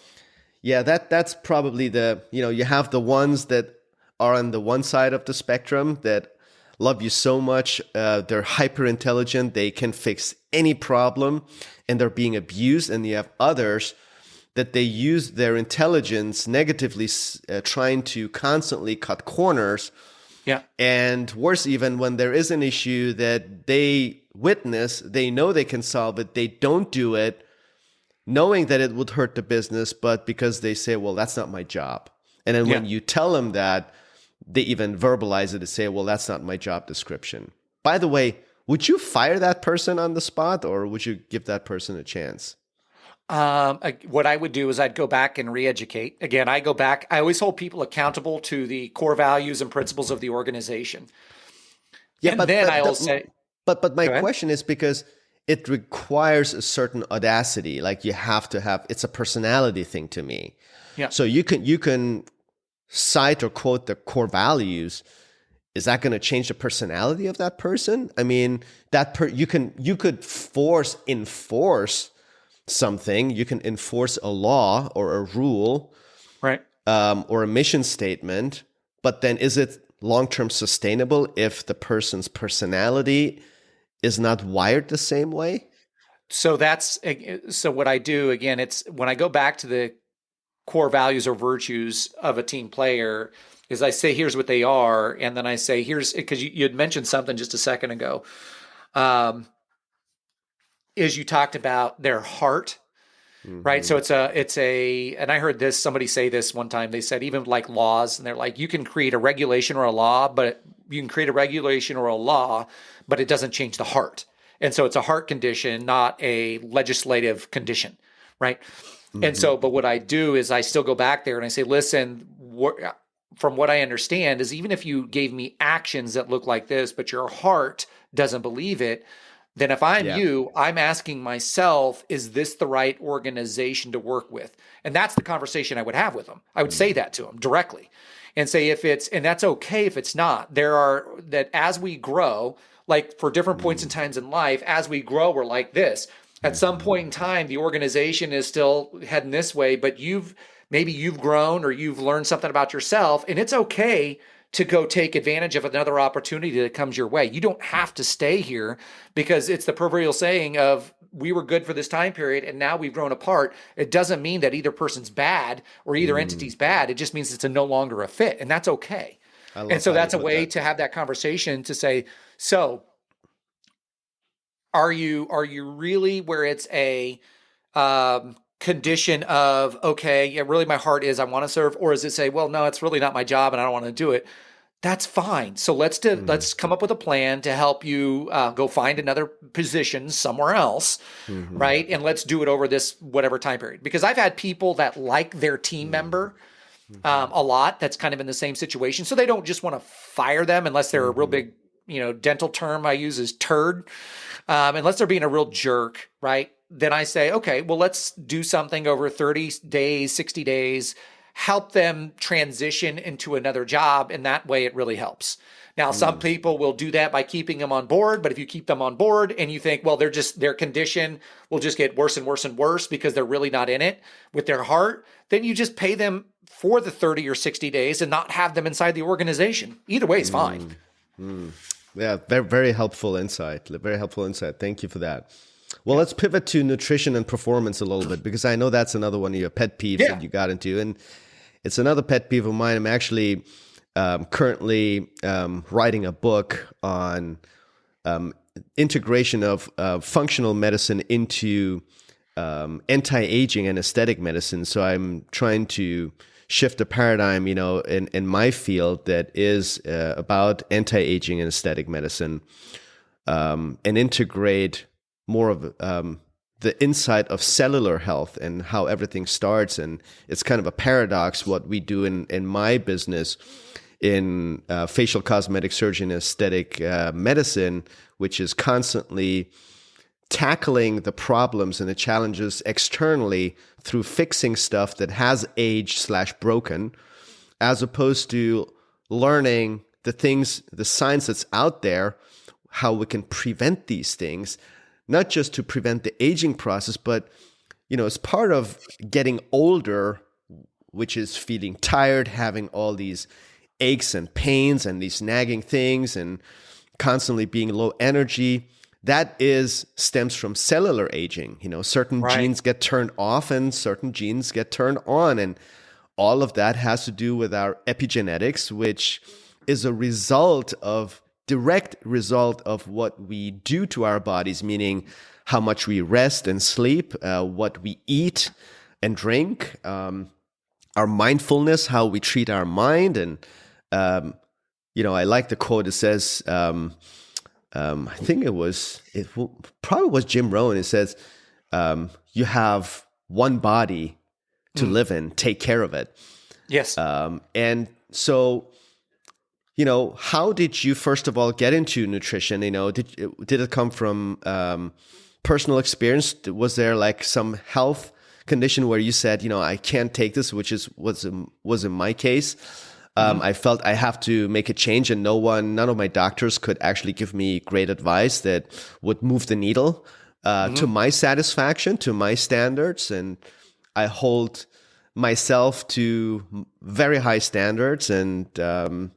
yeah, that's probably you have the ones that are on the one side of the spectrum that love you so much. They're hyper intelligent. They can fix any problem, and they're being abused. And you have others that they use their intelligence negatively, trying to constantly cut corners. Yeah. And worse, even when there is an issue that they witness, they know they can solve it, they don't do it, knowing that it would hurt the business, but because they say, well, that's not my job. And then when you tell them that, they even verbalize it and say, well, that's not my job description. By the way, would you fire that person on the spot, or would you give that person a chance? What I would do is I'd go back and re-educate. Again, I go back. I always hold people accountable to the core values and principles of the organization. Yeah, And then I'll say, but my go ahead. question is because it requires a certain audacity. Like you have to have, it's a personality thing to me. Yeah. So you can cite or quote the core values. Is that going to change the personality of that person? I mean, you could enforce something. You can enforce a law or a rule, Right. or a mission statement. But then, is it long-term sustainable if the person's personality is not wired the same way? So so what I do again, it's when I go back to the core values or virtues of a team player is I say, here's what they are. And then I say, here's because you had mentioned something just a second ago. Is you talked about their heart, right? So and I heard somebody say this one time. They said, even like laws, and they're like, you can create a regulation or a law, but you can create a regulation or a law, but it doesn't change the heart. And so it's a heart condition, not a legislative condition, right? And so, but what I do is I still go back there and I say, listen, from what I understand is even if you gave me actions that look like this, but your heart doesn't believe it, then if I'm you, I'm asking myself, is this the right organization to work with? And that's the conversation I would have with them. I would say that to them directly and say, and that's okay if it's not. That as we grow, like for different points in times in life, as we grow, we're like this. At some point in time, the organization is still heading this way, but maybe you've grown or you've learned something about yourself, and it's okay to go take advantage of another opportunity that comes your way. You don't have to stay here because it's the proverbial saying of we were good for this time period and now we've grown apart. It doesn't mean that either person's bad or either entity's bad. It just means it's no longer a fit, and that's okay. And so that's a way to have that conversation to say, so are you really where it's a condition of, okay, yeah, really my heart is I want to serve, or is it say, well, no, it's really not my job and I don't want to do it? That's fine. So let's come up with a plan to help you go find another position somewhere else, right? And let's do it over this whatever time period. Because I've had people that like their team member a lot that's kind of in the same situation. So they don't just want to fire them unless they're a real big, dental term I use is turd. Unless they're being a real jerk, right? Then I say, okay, well, let's do something over 30 days, 60 days, help them transition into another job. And that way it really helps. Now, some people will do that by keeping them on board. But if you keep them on board and you think, well, their condition will just get worse and worse and worse because they're really not in it with their heart, then you just pay them for the 30 or 60 days and not have them inside the organization. Either way is fine. Yeah, very, very helpful insight. Very helpful insight. Thank you for that. Well, let's pivot to nutrition and performance a little bit, because I know that's another one of your pet peeves that you got into. And it's another pet peeve of mine. I'm actually currently writing a book on integration of functional medicine into anti-aging and aesthetic medicine. So I'm trying to shift the paradigm, in my field that is about anti-aging and aesthetic medicine, and integrate more of the insight of cellular health and how everything starts. And it's kind of a paradox what we do in my business in facial cosmetic surgery and aesthetic medicine, which is constantly tackling the problems and the challenges externally through fixing stuff that has aged/broken, as opposed to learning the science that's out there, how we can prevent these things, not just to prevent the aging process, but, as part of getting older, which is feeling tired, having all these aches and pains and these nagging things and constantly being low energy. That stems from cellular aging. Certain genes get turned off and certain genes get turned on. And all of that has to do with our epigenetics, which is a direct result of what we do to our bodies, meaning how much we rest and sleep, what we eat and drink, our mindfulness, how we treat our mind. And, I like the quote. It says, I think probably was Jim Rohn. It says, you have one body to live in, take care of it. Yes. And so, how did you first of all get into nutrition? Did it come from personal experience? Was there like some health condition where you said, I can't take this, which was in my case. I felt I have to make a change, and none of my doctors could actually give me great advice that would move the needle to my satisfaction, to my standards. And I hold myself to very high standards and have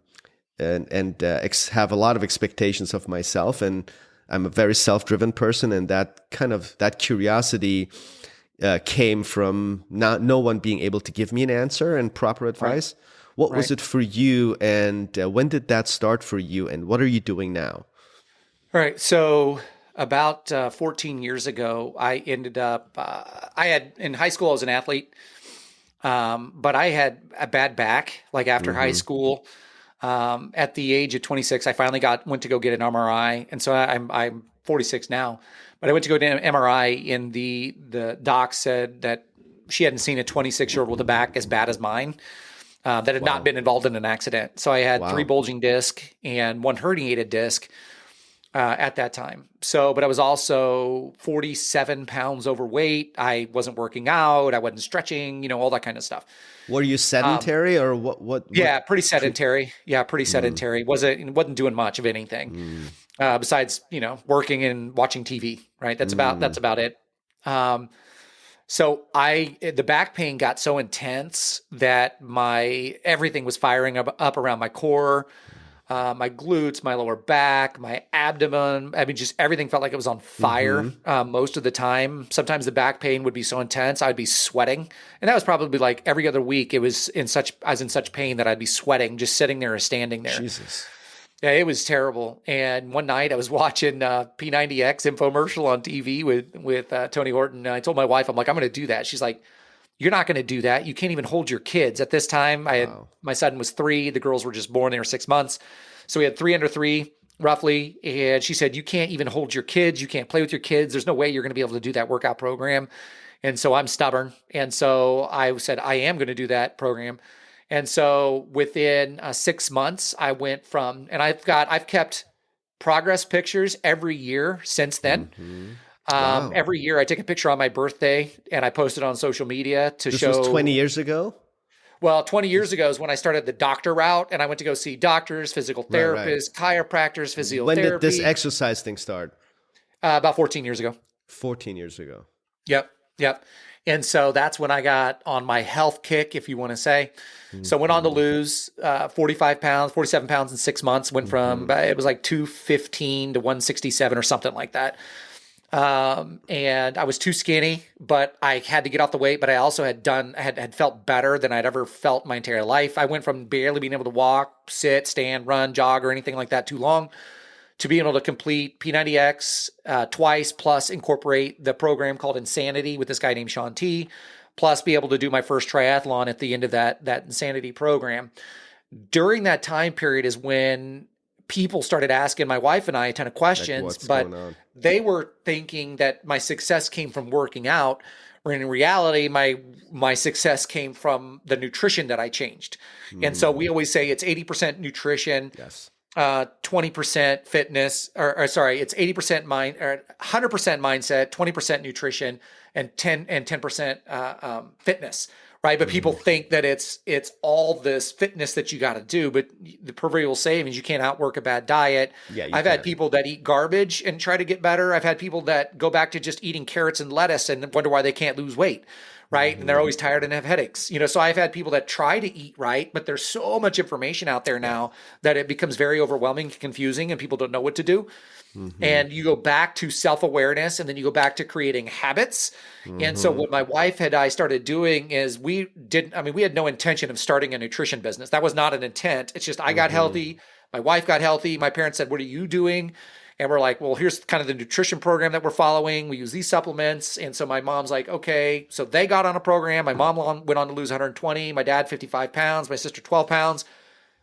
a lot of expectations of myself. And I'm a very self-driven person, and that curiosity came from no one being able to give me an answer and proper advice. Right. What was it for you, and when did that start for you, and what are you doing now? All right. So about 14 years ago, I ended up, in high school, I was an athlete, but I had a bad back, like after high school. At the age of 26, I finally went to go get an MRI. And so I'm 46 now, but I went to go get an MRI, and the doc said that she hadn't seen a 26-year-old with a back as bad as mine. That had not been involved in an accident. So I had 3 bulging discs and 1 herniated disc at that time. But I was also 47 pounds overweight. I wasn't working out. I wasn't stretching, all that kind of stuff. Were you sedentary or what? Yeah, pretty sedentary. Pretty sedentary. Wasn't doing much of anything besides, working and watching TV, right? That's about it. So the back pain got so intense that everything was firing up around my core, my glutes, my lower back, my abdomen. I mean, just everything felt like it was on fire most of the time. Sometimes the back pain would be so intense, I'd be sweating. And that was probably like every other week. I was in such pain that I'd be sweating just sitting there or standing there. Jesus. Yeah, it was terrible. And one night I was watching P90X infomercial on TV with Tony Horton. And I told my wife, I'm like, I'm going to do that. She's like, you're not going to do that. You can't even hold your kids. At this time, my son was 3. The girls were just born. They were 6 months. So we had 3 under 3 roughly. And she said, you can't even hold your kids. You can't play with your kids. There's no way you're going to be able to do that workout program. And so I'm stubborn. And so I said, I am going to do that program. And so within 6 months, I went from, and I've kept progress pictures every year since then. Every year I take a picture on my birthday and I post it on social media to show. This was 20 years ago? Well, 20 years ago is when I started the doctor route, and I went to go see doctors, physical therapists, chiropractors, physiotherapy. When did this exercise thing start? About 14 years ago. 14 years ago. Yep. And so that's when I got on my health kick, if you want to say. So I went on to lose 47 pounds in 6 months. Went from, it was like 215 to 167 or something like that. And I was too skinny, but I had to get off the weight. But I also had felt better than I'd ever felt my entire life. I went from barely being able to walk, sit, stand, run, jog, or anything like that too long, to being able to complete P90X twice, plus incorporate the program called Insanity with this guy named Sean T, plus be able to do my first triathlon at the end of that Insanity program. During that time period is when people started asking my wife and I a ton of questions, but they were thinking that my success came from working out, when in reality, my success came from the nutrition that I changed. And so we always say it's 80% nutrition. Yes. 20% fitness, it's 80% mind, or 100% mindset, 20% nutrition, and 10% fitness, right? But people think that it's all this fitness that you got to do, but the proverbial saying is you can't outwork a bad diet. Yeah, I've had people that eat garbage and try to get better. I've had people that go back to just eating carrots and lettuce and wonder why they can't lose weight. Right. And they're always tired and have headaches. So I've had people that try to eat right, but there's so much information out there now that it becomes very overwhelming and confusing, and people don't know what to do. And you go back to self-awareness, and then you go back to creating habits. And so what my wife and I started doing is we had no intention of starting a nutrition business. That was not an intent. It's just I got healthy. My wife got healthy. My parents said, "What are you doing?" And we're like, well, here's kind of the nutrition program that we're following. We use these supplements. And so my mom's like, okay. So they got on a program. My mom went on to lose 120. My dad, 55 pounds. My sister, 12 pounds.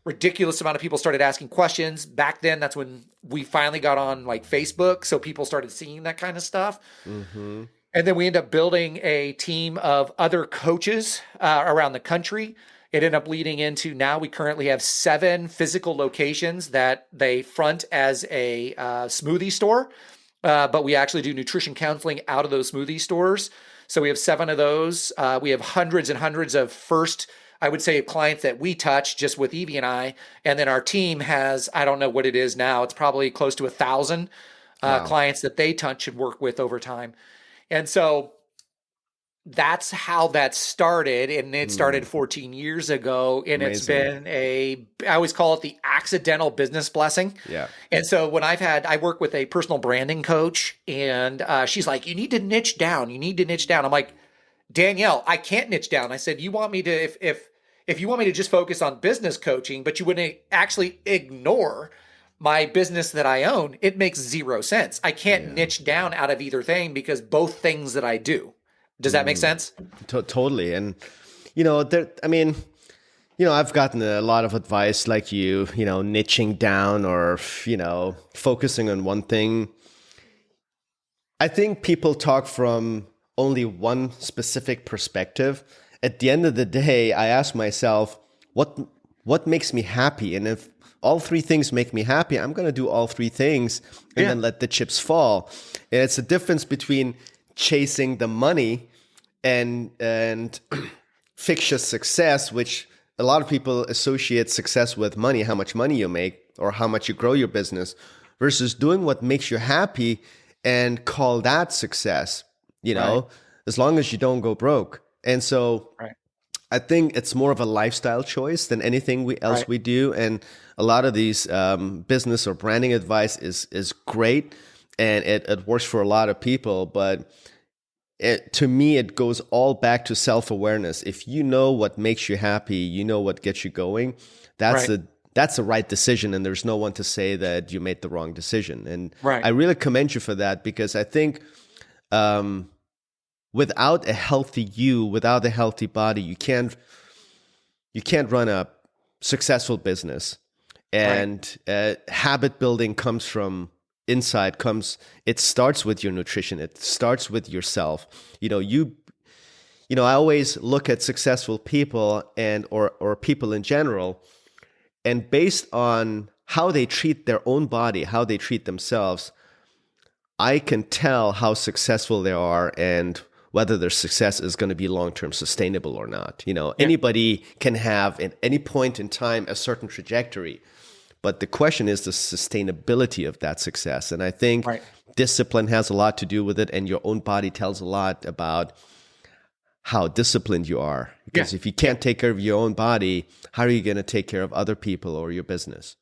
ridiculous amount of people started asking questions. Back then, that's when we finally got on like Facebook. So people started seeing that kind of stuff. Mm-hmm. And then we ended up building a team of other coaches around the country. It ended up leading into now we currently have 7 physical locations that they front as a smoothie store. But we actually do nutrition counseling out of those smoothie stores. So we have 7 of those. We have hundreds and hundreds of I would say, clients that we touch just with Evie and I. And then our team has, I don't know what it is now. It's probably close to 1,000 clients that they touch and work with over time. And so that's how that started. And it started 14 years ago. And Amazing. It's been I always call it the accidental business blessing. Yeah. And so when I work with a personal branding coach, and she's like, you need to niche down. You need to niche down. I'm like, Danielle, I can't niche down. I said, you want me to, if you want me to just focus on business coaching, but you wouldn't actually ignore my business that I own, it makes zero sense. I can't niche down out of either thing because both things that I do. Does that make sense? Totally. And, I've gotten a lot of advice like niching down or, focusing on one thing. I think people talk from only one specific perspective. At the end of the day, I ask myself, what makes me happy? And if all 3 things make me happy, I'm going to do all 3 things and then let the chips fall. And it's a difference between chasing the money and fictitious success, which a lot of people associate success with money, how much money you make or how much you grow your business, versus doing what makes you happy and call that success, as long as you don't go broke. And so I think it's more of a lifestyle choice than anything else we do. And a lot of these business or branding advice is great, and it works for a lot of people. But to me, it goes all back to self-awareness. If you know what makes you happy, you know what gets you going, that's the right decision. And there's no one to say that you made the wrong decision. And I really commend you for that, because I think without a healthy you, without a healthy body, you can't run a successful business. And habit building comes from inside. It starts with your nutrition. It starts with yourself. I always look at successful people or people in general, and based on how they treat their own body, how they treat themselves, I can tell how successful they are and whether their success is going to be long-term sustainable or not. Anybody can have at any point in time a certain trajectory, but the question is the sustainability of that success. And I think discipline has a lot to do with it, and your own body tells a lot about how disciplined you are. Because if you can't take care of your own body, how are you going to take care of other people or your business?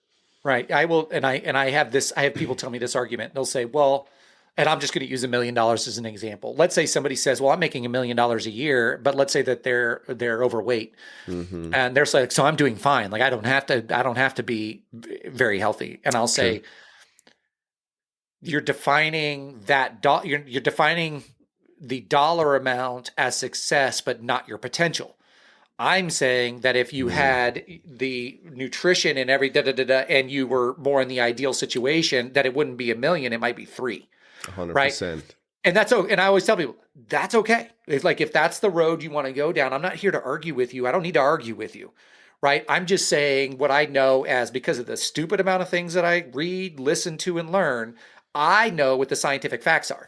Right. I will, and I have people tell me this argument. They'll say, well, and I'm just going to use $1 million as an example. Let's say somebody says, well, I'm making $1 million a year, but let's say that they're overweight, and they're like, so I'm doing fine. Like I don't have to be very healthy. And I'll say, you're defining you're defining the dollar amount as success, but not your potential. I'm saying that if you had the nutrition and and you were more in the ideal situation, that it wouldn't be $1 million, it might be 3. 100%. Right? And that's okay. And I always tell people, that's okay. If that's the road you want to go down, I'm not here to argue with you. I don't need to argue with you. Right? I'm just saying what I know, as because of the stupid amount of things that I read, listen to, and learn, I know what the scientific facts are.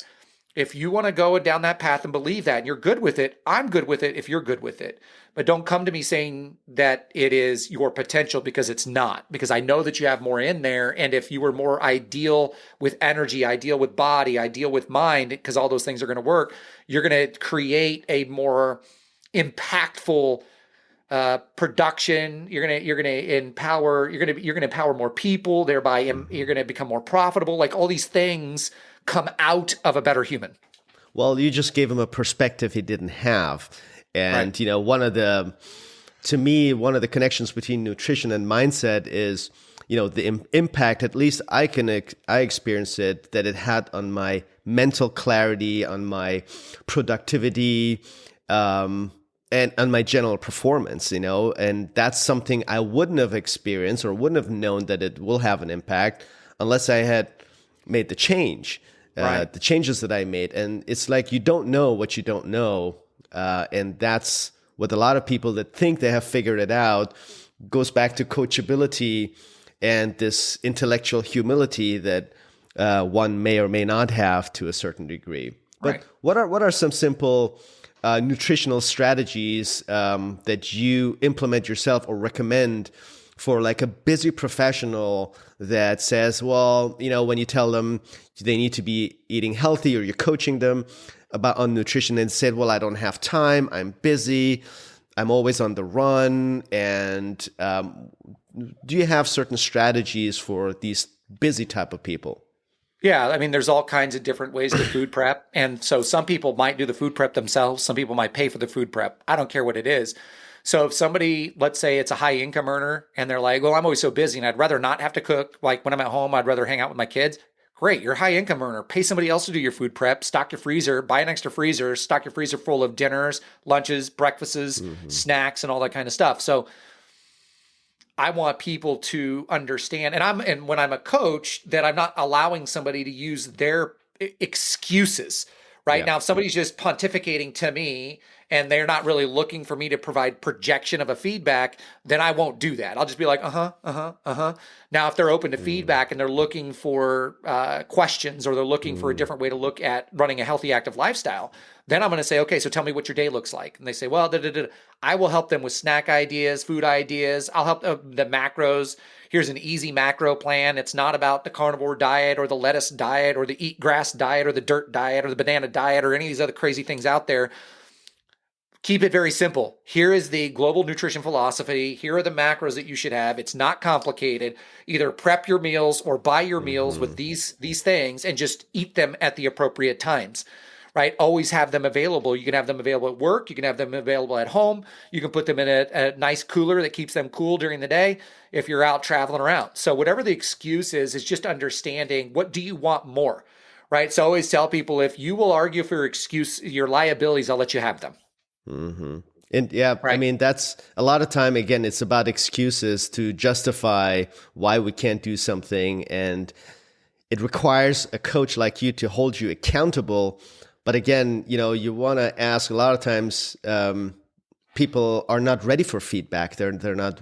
If you want to go down that path and believe that, and you're good with it, I'm good with it if you're good with it. But don't come to me saying that it is your potential, because it's not. Because I know that you have more in there. And if you were more ideal with energy, ideal with body, ideal with mind, because all those things are going to work, you're going to create a more impactful production. You're going to empower more people, thereby you're going to become more profitable. Like all these things come out of a better human. Well, you just gave him a perspective he didn't have. And, one of the connections between nutrition and mindset is, the impact, at least I experienced it, that it had on my mental clarity, on my productivity, and on my general performance, and that's something I wouldn't have experienced or wouldn't have known that it will have an impact unless I had made the change, Right. the changes that I made. And it's like you don't know what you don't know. And that's what a lot of people that think they have figured it out goes back to coachability and this intellectual humility that one may or may not have to a certain degree. But Right. what are some simple nutritional strategies that you implement yourself or recommend for like a busy professional that says, well, when you tell them they need to be eating healthy or you're coaching them about on nutrition and said, well, I don't have time, I'm busy, I'm always on the run. And do you have certain strategies for these busy type of people? Yeah, I mean, there's all kinds of different ways to food prep. And so some people might do the food prep themselves. Some people might pay for the food prep. I don't care what it is. So if somebody, let's say it's a high income earner and they're like, well, I'm always so busy and I'd rather not have to cook. Like when I'm at home, I'd rather hang out with my kids. Great. You're a high income earner. Pay somebody else to do your food prep, stock your freezer, buy an extra freezer, stock your freezer full of dinners, lunches, breakfasts, snacks, and all that kind of stuff. So I want people to understand, and when I'm a coach, that I'm not allowing somebody to use their excuses. Right Yeah. now, if somebody's just pontificating to me and they're not really looking for me to provide projection of a feedback, then I won't do that. I'll just be like, Now, if they're open to feedback and they're looking for questions or they're looking for a different way to look at running a healthy, active lifestyle, then I'm going to say, okay, so tell me what your day looks like. And they say, well, I will help them with snack ideas, food ideas. I'll help the macros. Here's an easy macro plan. It's not about the carnivore diet or the lettuce diet or the eat grass diet or the dirt diet or the banana diet or any of these other crazy things out there. Keep it very simple. Here is the global nutrition philosophy. Here are the macros that you should have. It's not complicated. Either prep your meals or buy your meals with these things and just eat them at the appropriate times. Right? Always have them available. You can have them available at work. You can have them available at home. You can put them in a nice cooler that keeps them cool during the day if you're out traveling around. So whatever the excuse is just understanding what do you want more, right? So I always tell people, if you will argue for your liabilities, I'll let you have them. And yeah, I Right. mean, that's a lot of time, again, it's about excuses to justify why we can't do something. And it requires a coach like you to hold you accountable. But again, you want to ask a lot of times, people are not ready for feedback. They're not,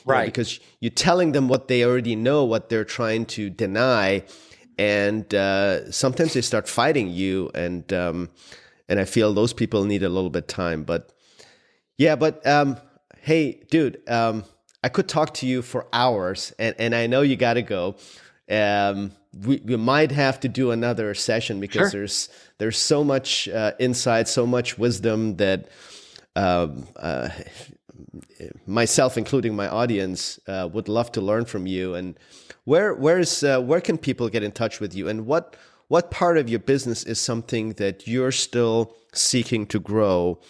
Right. because you're telling them what they already know, what they're trying to deny. And sometimes they start fighting you. And I feel those people need a little bit of time. But yeah, hey, dude, I could talk to you for hours, and I know you got to go. We might have to do another session because Sure. there's so much insight, so much wisdom that myself, including my audience, would love to learn from you. And where can people get in touch with you? And what part of your business is something that you're still seeking to grow?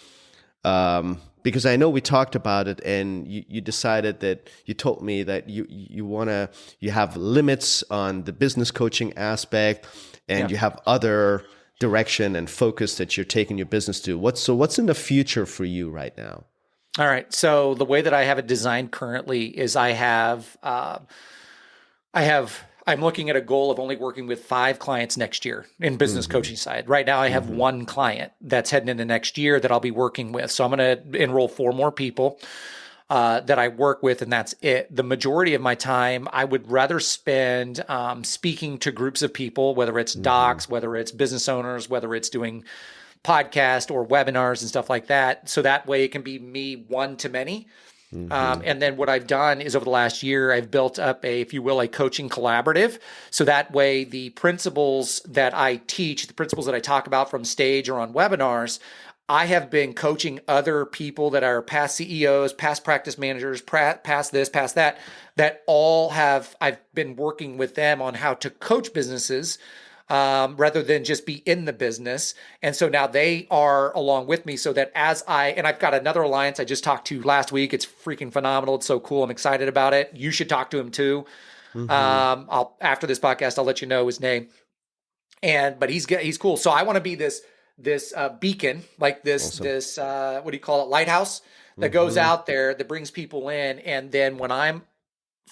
Because I know we talked about it, and you decided that you told me that you have limits on the business coaching aspect, and you have other direction and focus that you're taking your business to. What's in the future for you right now? All right. So the way that I have it designed currently is I'm looking at a goal of only working with 5 clients next year in business coaching side. Right now I have 1 client that's heading into next year that I'll be working with. So I'm going to enroll 4 more people that I work with, and that's it. The majority of my time I would rather spend speaking to groups of people, whether it's docs, whether it's business owners, whether it's doing podcast or webinars and stuff like that. So that way it can be me one to many. And then what I've done is over the last year, I've built up if you will, a coaching collaborative. So that way the principles that I teach, the principles that I talk about from stage or on webinars, I have been coaching other people that are past CEOs, past practice managers, past this, past that, I've been working with them on how to coach businesses rather than just be in the business. And so now they are along with me so that I've got another alliance I just talked to last week. It's freaking phenomenal. It's so cool. I'm excited about it. You should talk to him too. After this podcast, I'll let you know his name. But he's cool. So I want to be this beacon, like Awesome. this what do you call it, lighthouse that goes out there that brings people in. And then when I'm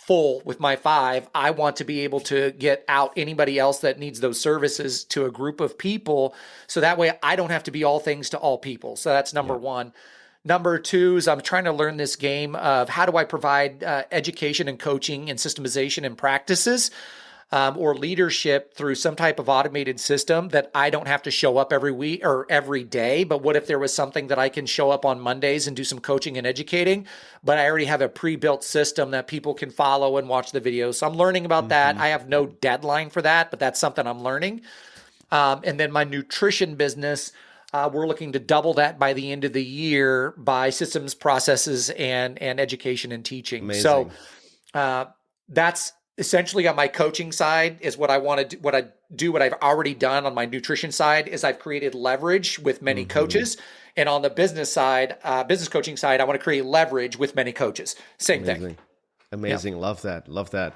full with my 5, I want to be able to get out anybody else that needs those services to a group of people. So that way I don't have to be all things to all people. So that's number one. Number 2 is I'm trying to learn this game of how do I provide education and coaching and systemization and practices or leadership through some type of automated system that I don't have to show up every week or every day. But what if there was something that I can show up on Mondays and do some coaching and educating, but I already have a pre-built system that people can follow and watch the videos. So I'm learning about that. I have no deadline for that, but that's something I'm learning. And then my nutrition business, we're looking to double that by the end of the year by systems, processes, and education and teaching. Amazing. So that's essentially on my coaching side is what I want to do. What I've already done on my nutrition side is I've created leverage with many coaches. And on the business side, business coaching side, I want to create leverage with many coaches. Same thing. Amazing. Yeah. Love that. Love that.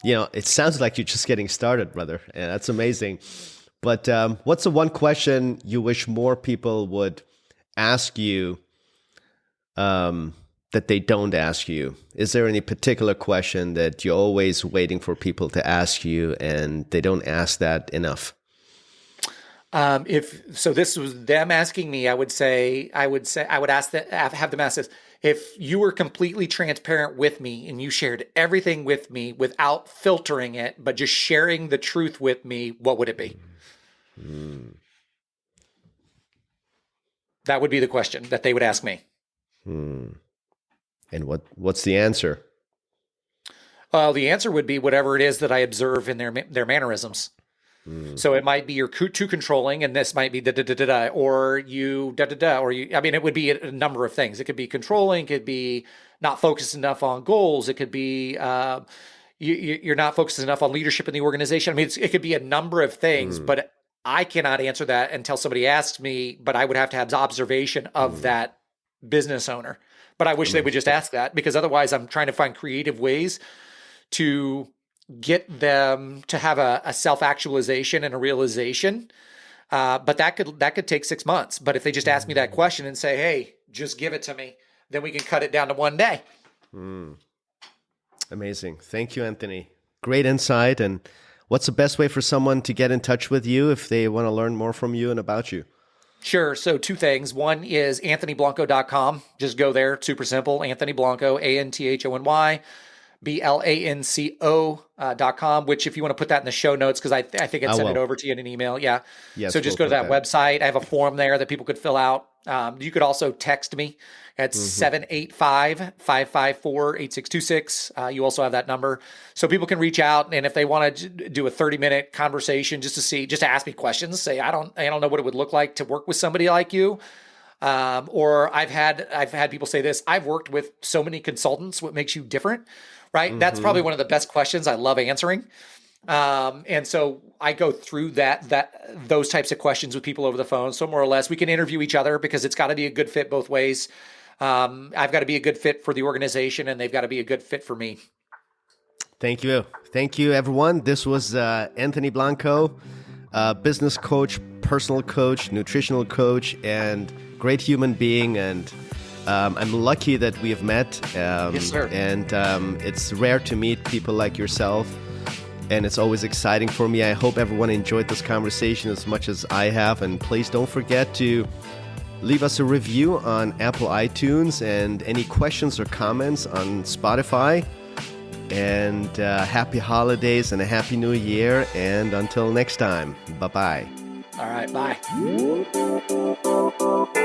It sounds like you're just getting started, brother. And that's amazing. But what's the one question you wish more people would ask you that they don't ask you? Is there any particular question that you're always waiting for people to ask you and they don't ask that enough? If this was them asking me, I would ask that, have them ask this. If you were completely transparent with me and you shared everything with me without filtering it, but just sharing the truth with me, what would it be? That would be the question that they would ask me. And what's the answer? Well, the answer would be whatever it is that I observe in their mannerisms. So it might be you're too controlling, and this might be da da da da da, or you da da da, or you. I mean, it would be a number of things. It could be controlling, it could be not focused enough on goals, it could be you're not focused enough on leadership in the organization. I mean, it could be a number of things, but I cannot answer that until somebody asks me. But I would have to have observation of that business owner. But I wish they would just ask that, because otherwise I'm trying to find creative ways to get them to have a self-actualization and a realization. But that could take 6 months. But if they just ask me that question and say, hey, just give it to me, then we can cut it down to 1 day. Amazing. Thank you, Anthony. Great insight. And what's the best way for someone to get in touch with you if they want to learn more from you and about you? Sure. So 2 things. One is anthonyblanco.com. Just go there. Super simple. Anthony Blanco, ANTHONY, BLANCO.com, which if you want to put that in the show notes, because I think I'd send it over to you in an email. Yeah. Yes, so just go to that website. I have a form there that people could fill out. You could also text me at 785-554-8626. You also have that number. So people can reach out, and if they want to do a 30-minute conversation just to ask me questions, say, I don't know what it would look like to work with somebody like you. Or I've had people say this, I've worked with so many consultants, what makes you different, right? That's probably one of the best questions I love answering. And so I go through those types of questions with people over the phone. So more or less we can interview each other, because it's got to be a good fit both ways. I've got to be a good fit for the organization, and they've got to be a good fit for me. Thank you. Thank you, everyone. This was Anthony Blanco, business coach, personal coach, nutritional coach, and great human being. And I'm lucky that we have met. Yes, sir. And it's rare to meet people like yourself. And it's always exciting for me. I hope everyone enjoyed this conversation as much as I have. And please don't forget to leave us a review on Apple iTunes, and any questions or comments on Spotify. And happy holidays and a happy new year. And until next time, bye-bye. All right, bye.